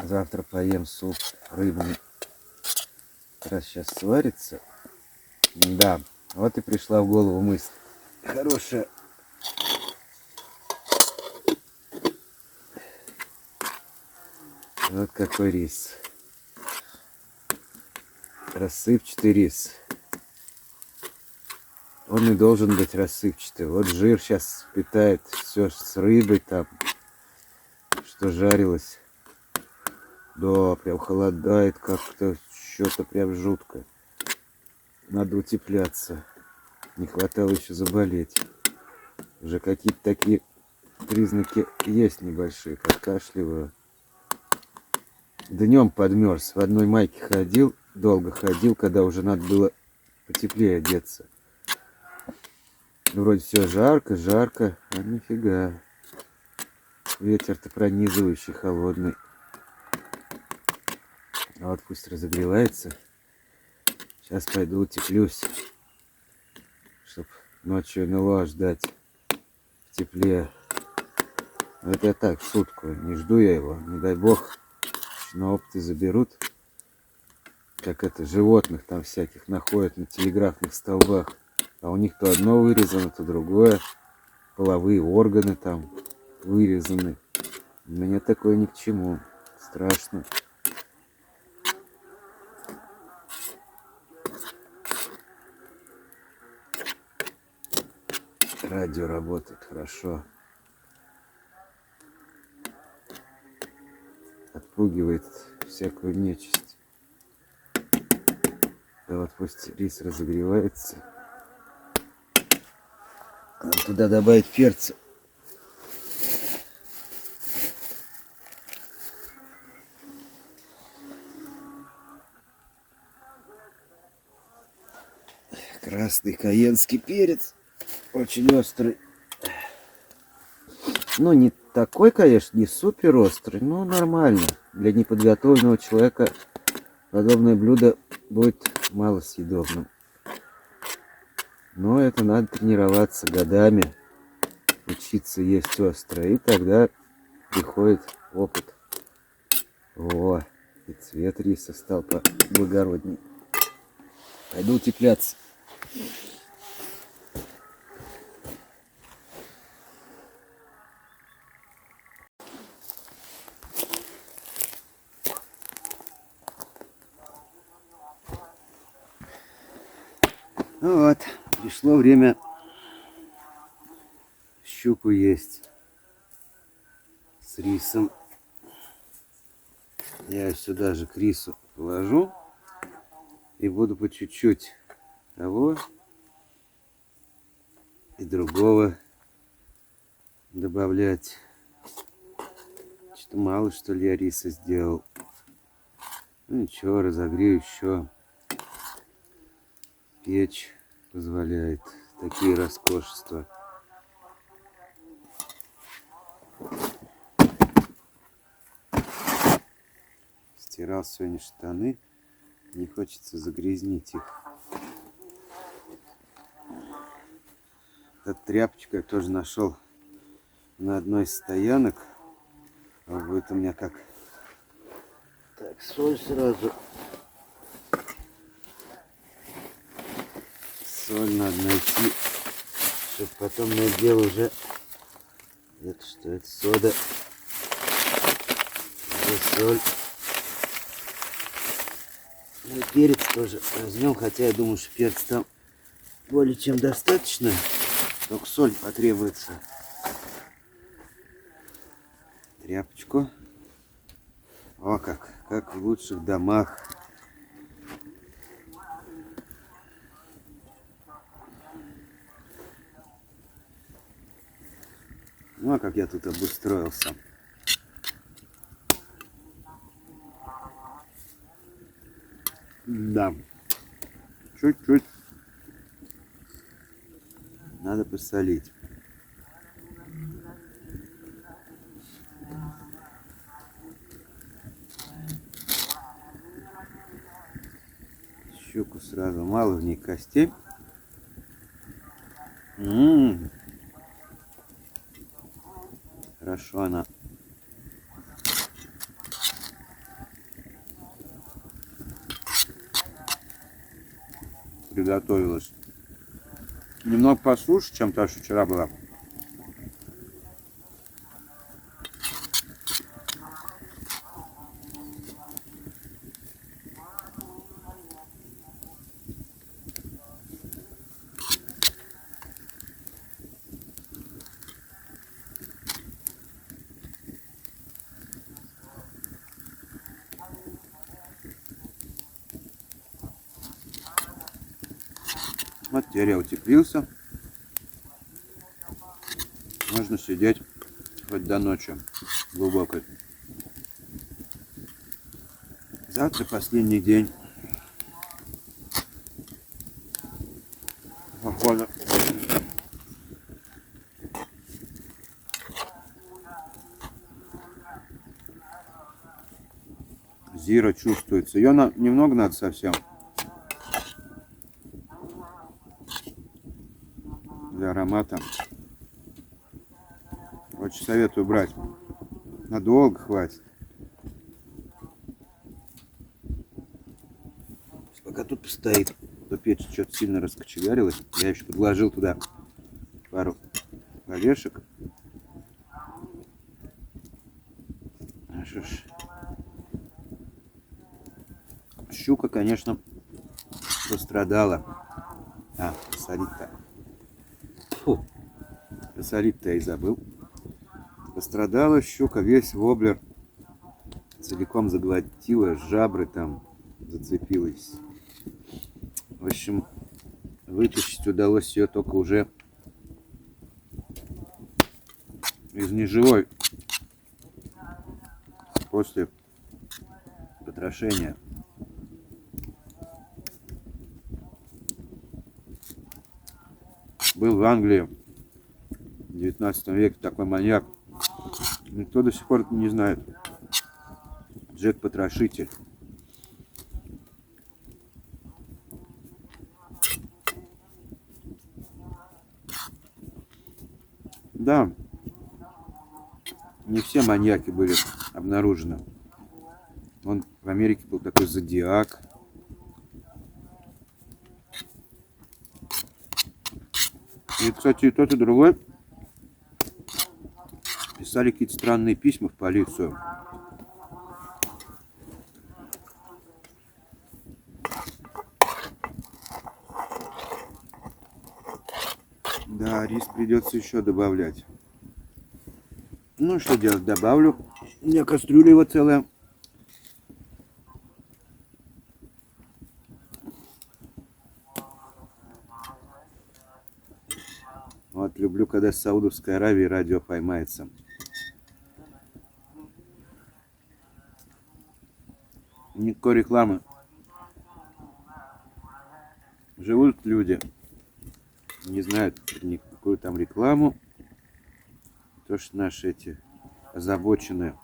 Завтра поем суп рыбный. Как раз сейчас сварится. Да, вот и пришла в голову мысль. Хорошая. Вот какой рис. Рассыпчатый рис. Он и должен быть рассыпчатый. Вот жир сейчас питает все с рыбой там, что жарилось. Да, прям холодает как-то, что-то прям жутко. Надо утепляться. Не хватало еще заболеть. Уже какие-то такие признаки есть небольшие, подкашливаю. Днем подмерз. В одной майке ходил, долго ходил, когда уже надо было потеплее одеться. Вроде все жарко, жарко, а нифига. Ветер-то пронизывающий, холодный. А вот пусть разогревается. Сейчас пойду утеплюсь, чтоб ночью НЛО ждать в тепле. Это я так, в шутку. Не жду я его, не дай бог. На опыты заберут. Как это, животных там всяких находят на телеграфных столбах. А у них то одно вырезано, то другое. Половые органы там вырезаны. Мне такое ни к чему. Страшно. Радио работает хорошо. Отпугивает всякую нечисть. Да вот пусть рис разогревается. Надо туда добавить перца. Красный каенский перец. Очень острый. Ну, не такой, конечно, не супер острый, но нормально. Для неподготовленного человека подобное блюдо будет малосъедобным. Но это надо тренироваться годами, учиться есть острое, и тогда приходит опыт. О, и цвет риса стал поблагородней. Пойду утепляться. Ну вот, пришло время щуку есть с рисом. Я сюда же к рису положу и буду по чуть-чуть того и другого добавлять. Что-то мало, что ли, я риса сделал. Ну ничего, разогрею еще. Печь позволяет такие роскошества. Стирал сегодня штаны. Не хочется загрязнить их. Эту тряпочку я тоже нашел на одной из стоянок. А будет у меня как... Так, соль сразу. Соль надо найти, чтобы потом надел уже... Это что? Это сода. Это соль. Ну и перец тоже возьмем, хотя я думаю, что перец там более чем достаточно. Только соль потребуется. Тряпочку. О, как в лучших домах. Ну, а как я тут обустроился. Да. Чуть-чуть. Надо посолить. щуку сразу. Мало в ней костей. Хорошо она приготовилась. Немного посуше, чем та, что вчера была. Вот теперь я утеплился. Можно сидеть хоть до ночи глубокой. Завтра последний день похода. Зира чувствуется. Ее немного надо совсем. Для аромата. Очень советую брать. Надолго хватит. Пока тут постоит. То печь что-то сильно раскочегарилась. Я еще подложил туда пару орешек. А что ж. Щука, конечно, пострадала. Посолить-то. Фу. Посолить-то я и забыл. Пострадала щука, весь воблер целиком заглотила, жабры там зацепилась. В общем, вытащить удалось ее только уже из неживой после потрошения. Был в Англии в 19 веке такой маньяк. Никто до сих пор не знает. Джек-потрошитель. Да, не все маньяки были обнаружены. Он в Америке был такой Зодиак. И, кстати, и тот, и другой писали какие-то странные письма в полицию. Да, рис придется еще добавлять. Ну, что делать? Добавлю. У меня кастрюля его целая. Вот, люблю, когда с Саудовской Аравии радио поймается. Никакой рекламы. Живут люди, не знают никакую там рекламу. То, что наши эти озабоченные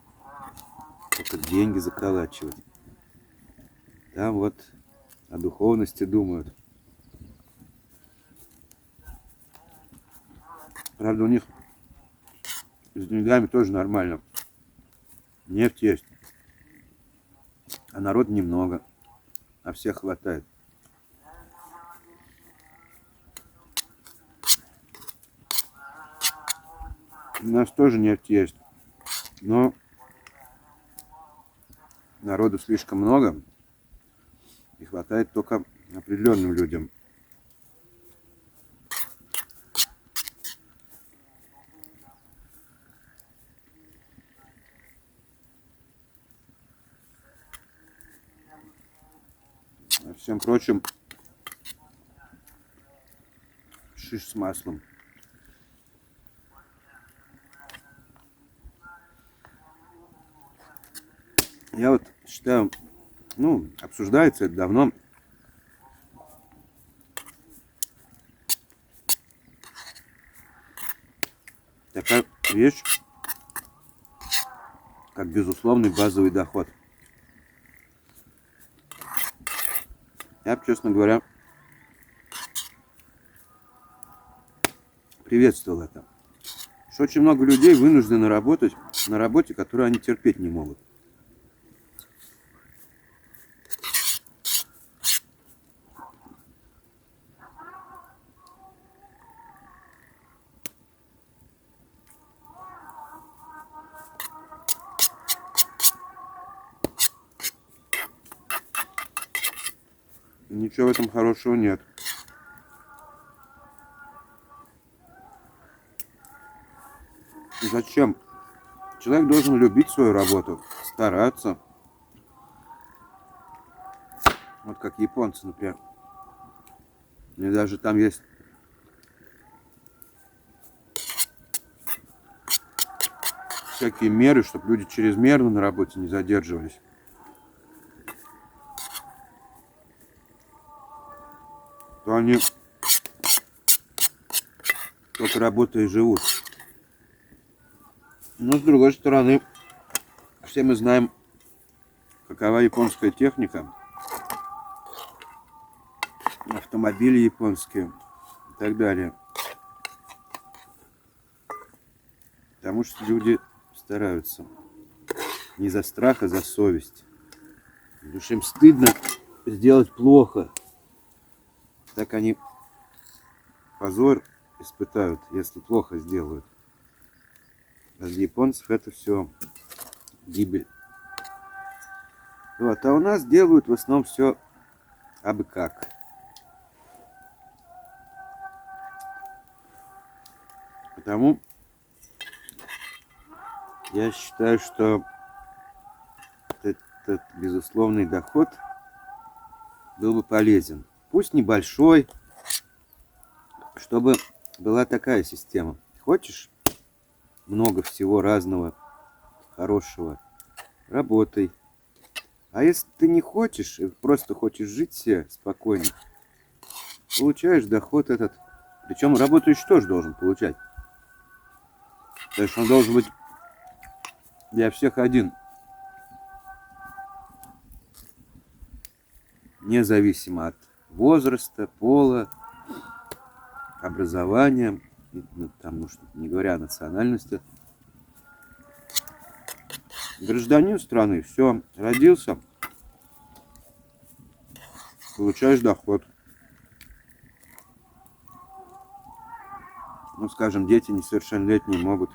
только деньги заколачивать. Там вот о духовности думают. Правда, у них с деньгами тоже нормально. Нефть есть. А народ немного. А всех хватает. У нас тоже нефть есть. Но народу слишком много. И хватает только определенным людям. А всем прочим шиш с маслом. Я вот считаю, обсуждается это давно. Такая вещь, как безусловный базовый доход. Я бы, честно говоря, приветствовал это. Что очень много людей вынуждены работать на работе, которую они терпеть не могут. Ничего в этом хорошего нет. Зачем? Человек должен любить свою работу, стараться. Вот как японцы, например. И даже там есть всякие меры, чтобы люди чрезмерно на работе не задерживались. То они только работая и живут. Но с другой стороны, все мы знаем, какова японская техника, автомобили японские и так далее. Потому что люди стараются не за страх, а за совесть. Потому что им стыдно сделать плохо. Так они позор испытают, если плохо сделают. А для японцев это все гибель. Вот. А у нас делают в основном все абы как. Потому я считаю, что этот безусловный доход был бы полезен. Пусть небольшой, чтобы была такая система. Хочешь много всего разного, хорошего, работай. А если ты не хочешь, и просто хочешь жить себе спокойно, получаешь доход этот. Причем работающий тоже должен получать. То есть он должен быть для всех один. Независимо от возраста, пола, образования, там, не говоря о национальности. Гражданин страны, все, родился, получаешь доход. Ну, скажем, дети несовершеннолетние могут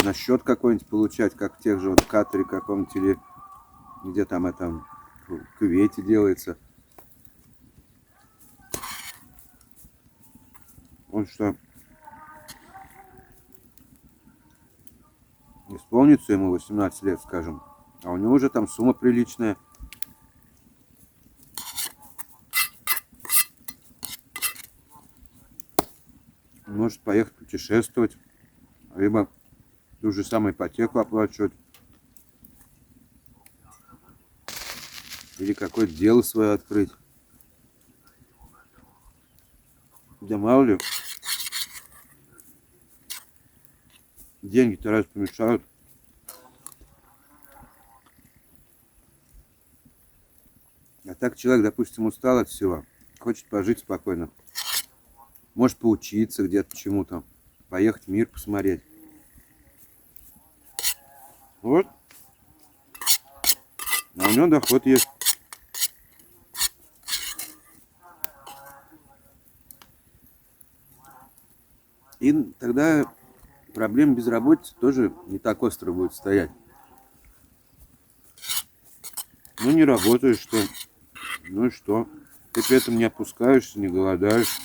на счет какой-нибудь получать, как в тех же вот Катаре каком-нибудь, или где там это в Кувейте делается. Он что, исполнится ему 18 лет, скажем, а у него уже там сумма приличная. Он может поехать путешествовать, либо ту же самую ипотеку оплачивать, или какое-то дело свое открыть. Да мало ли, деньги-то раз помешают. А так человек, допустим, устал от всего, хочет пожить спокойно. Может поучиться где-то чему-то, поехать в мир посмотреть. Вот. А у него доход есть. И тогда проблема безработицы тоже не так остро будет стоять. Ну, не работаешь, что? Ну и что? Ты при этом не опускаешься, не голодаешь.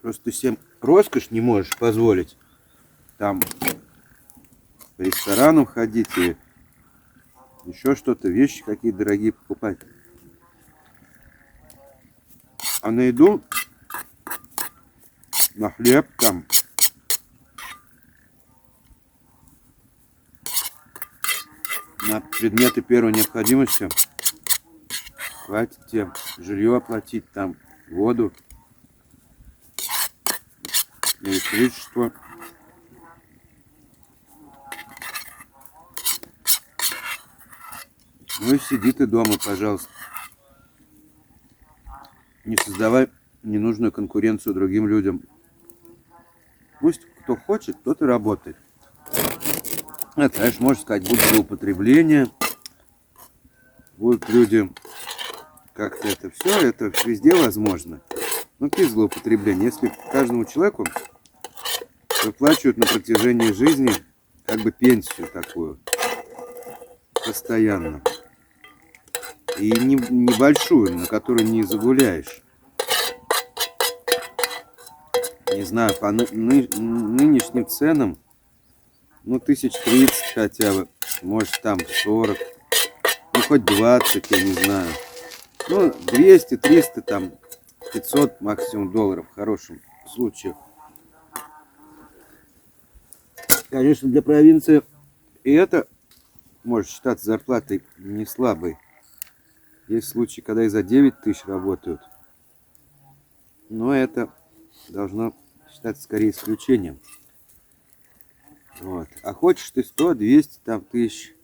Просто ты себе роскошь не можешь позволить. Там по ресторанам ходить и еще что-то, вещи какие дорогие покупать. А на еду, на хлеб там, на предметы первой необходимости хватит тебе жилье оплатить, там, воду, электричество. Ну и сиди ты дома, пожалуйста. Не создавай ненужную конкуренцию другим людям. Пусть кто хочет, тот и работает. Это, конечно, можно сказать, будет злоупотребление. Будут люди как-то это все, это везде возможно. Ну, какие злоупотребления? Если каждому человеку выплачивают на протяжении жизни как бы пенсию такую постоянно. И небольшую, на которую не загуляешь. Не знаю, по нынешним ценам, ну, 1030 хотя бы, может, там 40, ну, хоть 20, я не знаю. Ну, 200, 300, там, 500 максимум долларов в хорошем случае. Конечно, для провинции и это может считаться зарплатой не слабой. Есть случаи, когда и за 9 тысяч работают. Но это должно считаться скорее исключением. Вот. А хочешь ты 100, 200 там, тысяч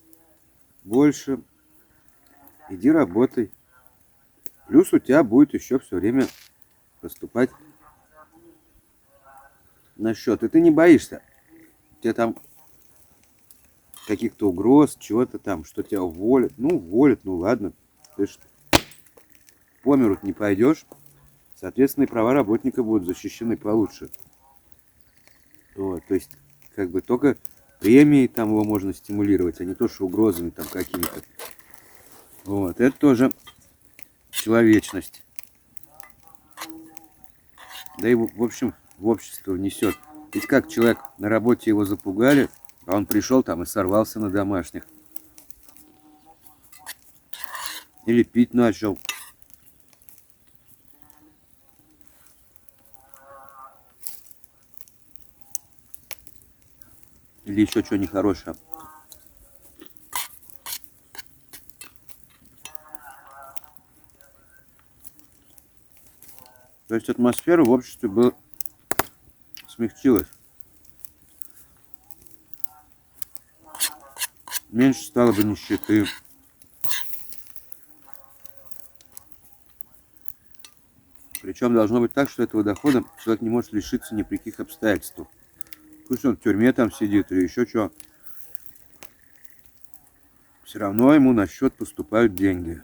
больше, иди работай. Плюс у тебя будет еще все время поступать на счет. И ты не боишься. У тебя там каких-то угроз, чего-то там, что тебя уволят. Ну, уволят, ну ладно. Ты ж по миру не пойдешь. Соответственно, и права работника будут защищены получше. Вот, то есть, как бы только премией там его можно стимулировать, а не то, что угрозами там какими-то. Вот, это тоже человечность. Да и, в общем, в общество внесет. Ведь как человек на работе его запугали, а он пришел там и сорвался на домашних. Или пить начал. Или еще что нехорошее. То есть атмосфера в обществе была смягчилась. Меньше стало бы нищеты. Причем должно быть так, что этого дохода человек не может лишиться ни при каких обстоятельствах. Пусть он в тюрьме там сидит или еще что. Все равно ему на счет поступают деньги.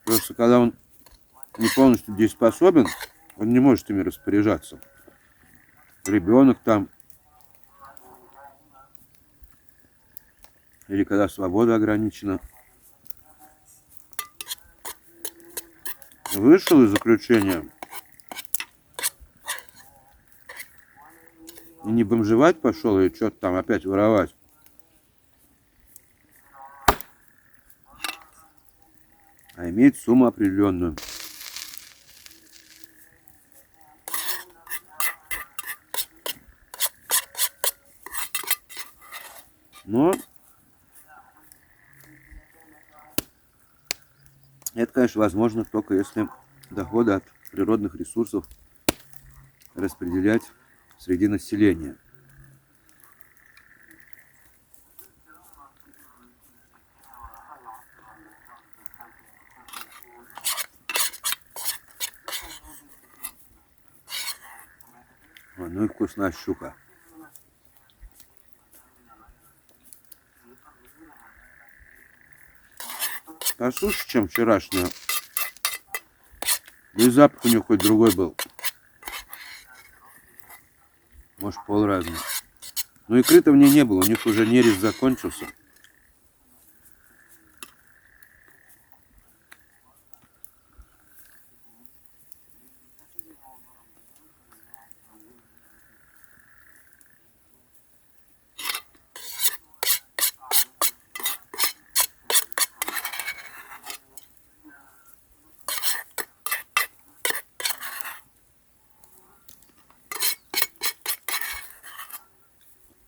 Просто когда он не полностью дееспособен, он не может ими распоряжаться. Ребенок там. Или когда свобода ограничена. Вышел из заключения. И не бомжевать пошел, и что-то там опять воровать. А имеет сумму определенную. Но это, конечно, возможно только если доходы от природных ресурсов распределять среди населения. Ой, ну и вкусная щука. Посуше, чем вчерашняя. Да и запах у нее хоть другой был. Может, пол разный. Но икры-то в ней не было, у них уже нерез закончился.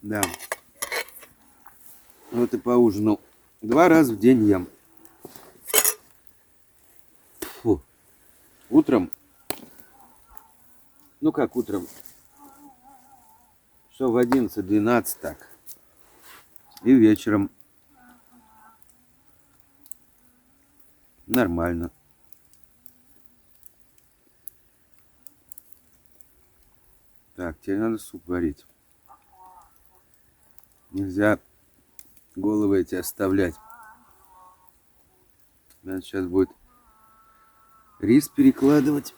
Да. Вот и поужинал. 2 раза в день ем. Фу. Утром. Ну как утром? Часов в 11-12 так. И вечером нормально. Так, тебе надо суп варить. Нельзя головы эти оставлять. Надо сейчас будет рис перекладывать.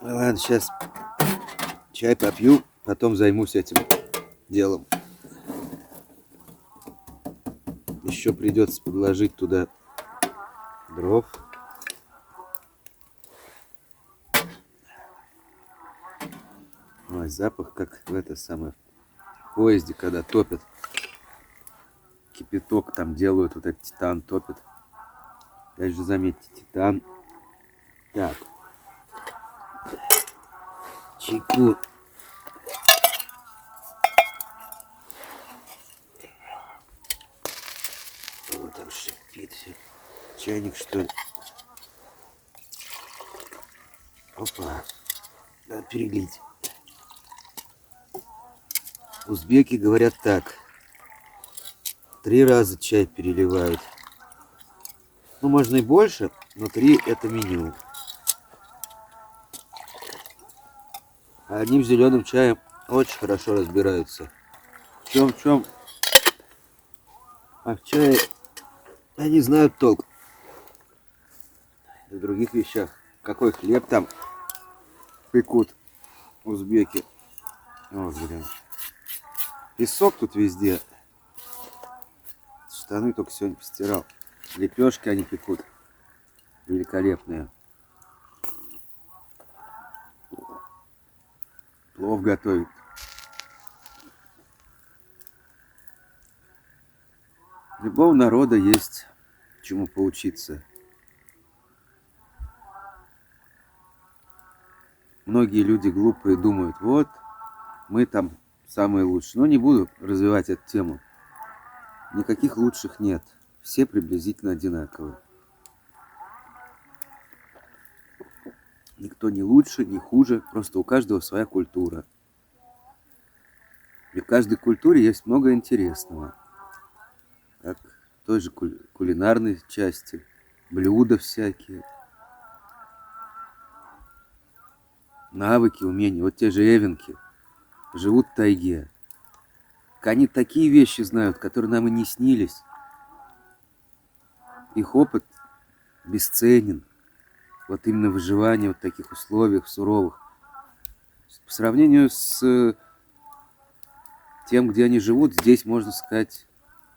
Ладно, сейчас чай попью, потом займусь этим делом. Еще придется подложить туда дров. Ой, запах как в это самое в поезде, когда топят. Кипяток там делают, вот этот титан топят. Опять же, заметьте, титан. Так. Чайку. Вот там шипит все. Чайник, что ли? Опа. Надо перелить. Узбеки говорят так. 3 раза чай переливают. Ну, можно и больше, но 3 это минимум. А они в зеленом чае очень хорошо разбираются. В чем? А в чае они знают толк. И в других вещах. Какой хлеб там пекут узбеки. О, блин. Песок тут везде. Штаны только сегодня постирал. Лепешки они пекут. Великолепные. Плов готовят. У любого народа есть чему поучиться. Многие люди глупые думают, вот, мы там самые лучшие. Но не буду развивать эту тему. Никаких лучших нет. Все приблизительно одинаковые. Никто не лучше, не хуже. Просто у каждого своя культура. И в каждой культуре есть много интересного. Как в той же кулинарной части. Блюда всякие. Навыки, умения. Вот те же эвенки живут в тайге. Они такие вещи знают, которые нам и не снились. Их опыт бесценен. Вот именно выживание в таких условиях суровых. По сравнению с тем, где они живут, здесь, можно сказать,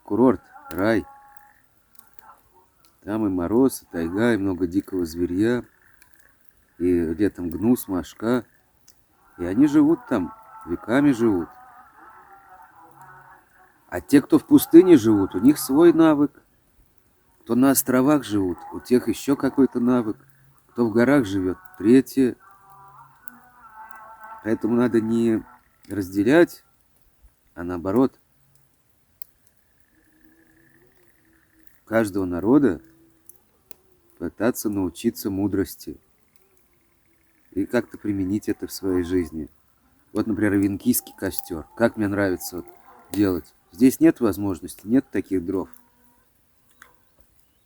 курорт, рай. Там и мороз, и тайга, и много дикого зверья. И летом гнус, мошка. И они живут там, веками живут. А те, кто в пустыне живут, у них свой навык. Кто на островах живут, у тех еще какой-то навык. Кто в горах живет, третье. Поэтому надо не разделять, а наоборот. У каждого народа пытаться научиться мудрости. И как-то применить это в своей жизни. Вот, например, венкийский костер. Как мне нравится вот делать. Здесь нет возможности, нет таких дров.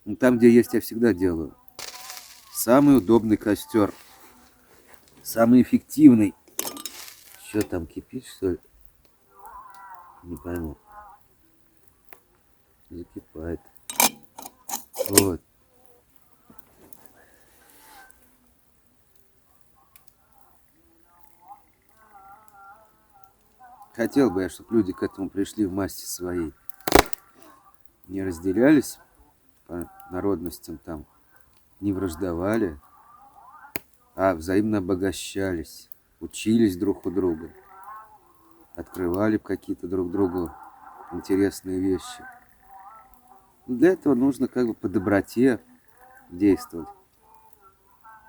Но там, где есть, я всегда делаю. Самый удобный костер. Самый эффективный. Что там, кипит, что ли? Не пойму. Закипает. Вот. Хотел бы я, чтобы люди к этому пришли в масти своей. Не разделялись по народностям там, не враждовали, а взаимно обогащались, учились друг у друга, открывали какие-то друг другу интересные вещи. Но для этого нужно как бы по доброте действовать.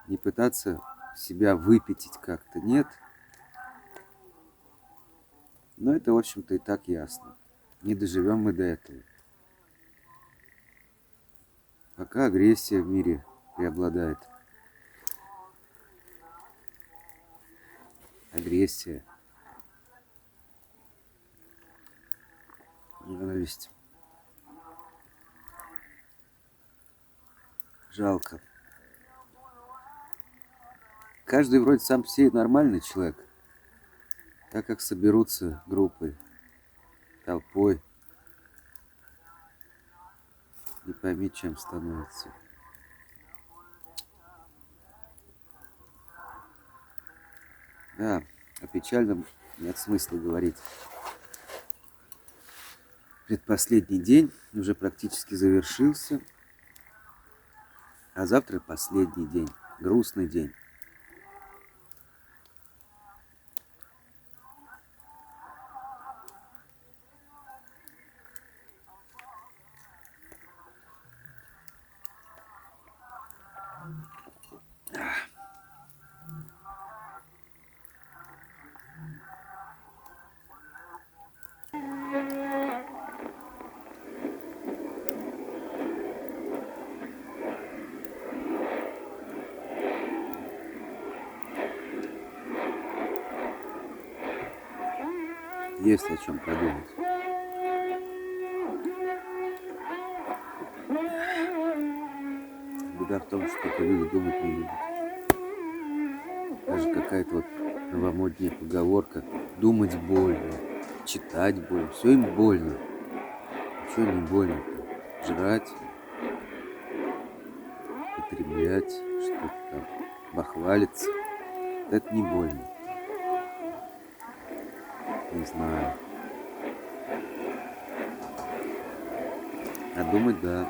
Не пытаться себя выпятить как-то, нет. Но это, в общем-то, и так ясно. Не доживем мы до этого. Пока агрессия в мире преобладает. Агрессия. Ненависть. Жалко. Каждый вроде сам по себе нормальный человек. Так как соберутся группой, толпой, не пойми, чем становится. Да, о печальном нет смысла говорить. Предпоследний день уже практически завершился, а завтра последний день, грустный день. Есть о чем подумать. Беда в том, что люди думать не любят. Даже какая-то вот новомодная поговорка: думать больно, читать больно, все им больно. Что не больно-то? Жрать, потреблять, что-то там, бахвалиться. Это не больно. Не знаю. А думать, да,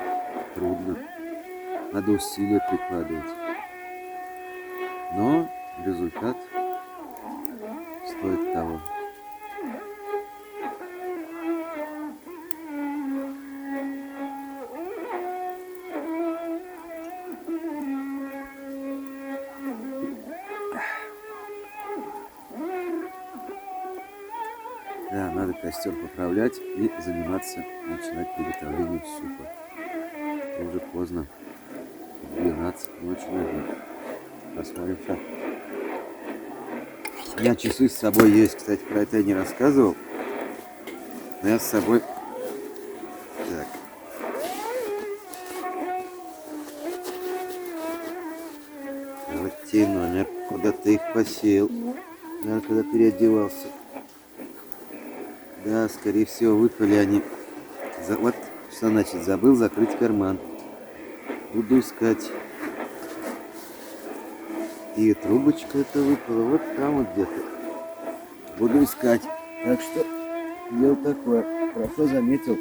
трудно. Надо усилия прикладывать. Но результат стоит того. Да, надо костер поправлять и заниматься, начинать приготовление супа. Уже поздно. 12 ночи, наверное. Посмотрим, что. У меня часы с собой есть. Кстати, про это я не рассказывал. Но я с собой... Так. Вот те номер. Куда ты их посеял? Да, когда переодевался. Да, скорее всего, выпали они. Вот что значит, забыл закрыть карман. Буду искать. И трубочка эта выпала вот там вот где-то. Буду искать. Так что дело такое. Хорошо заметил.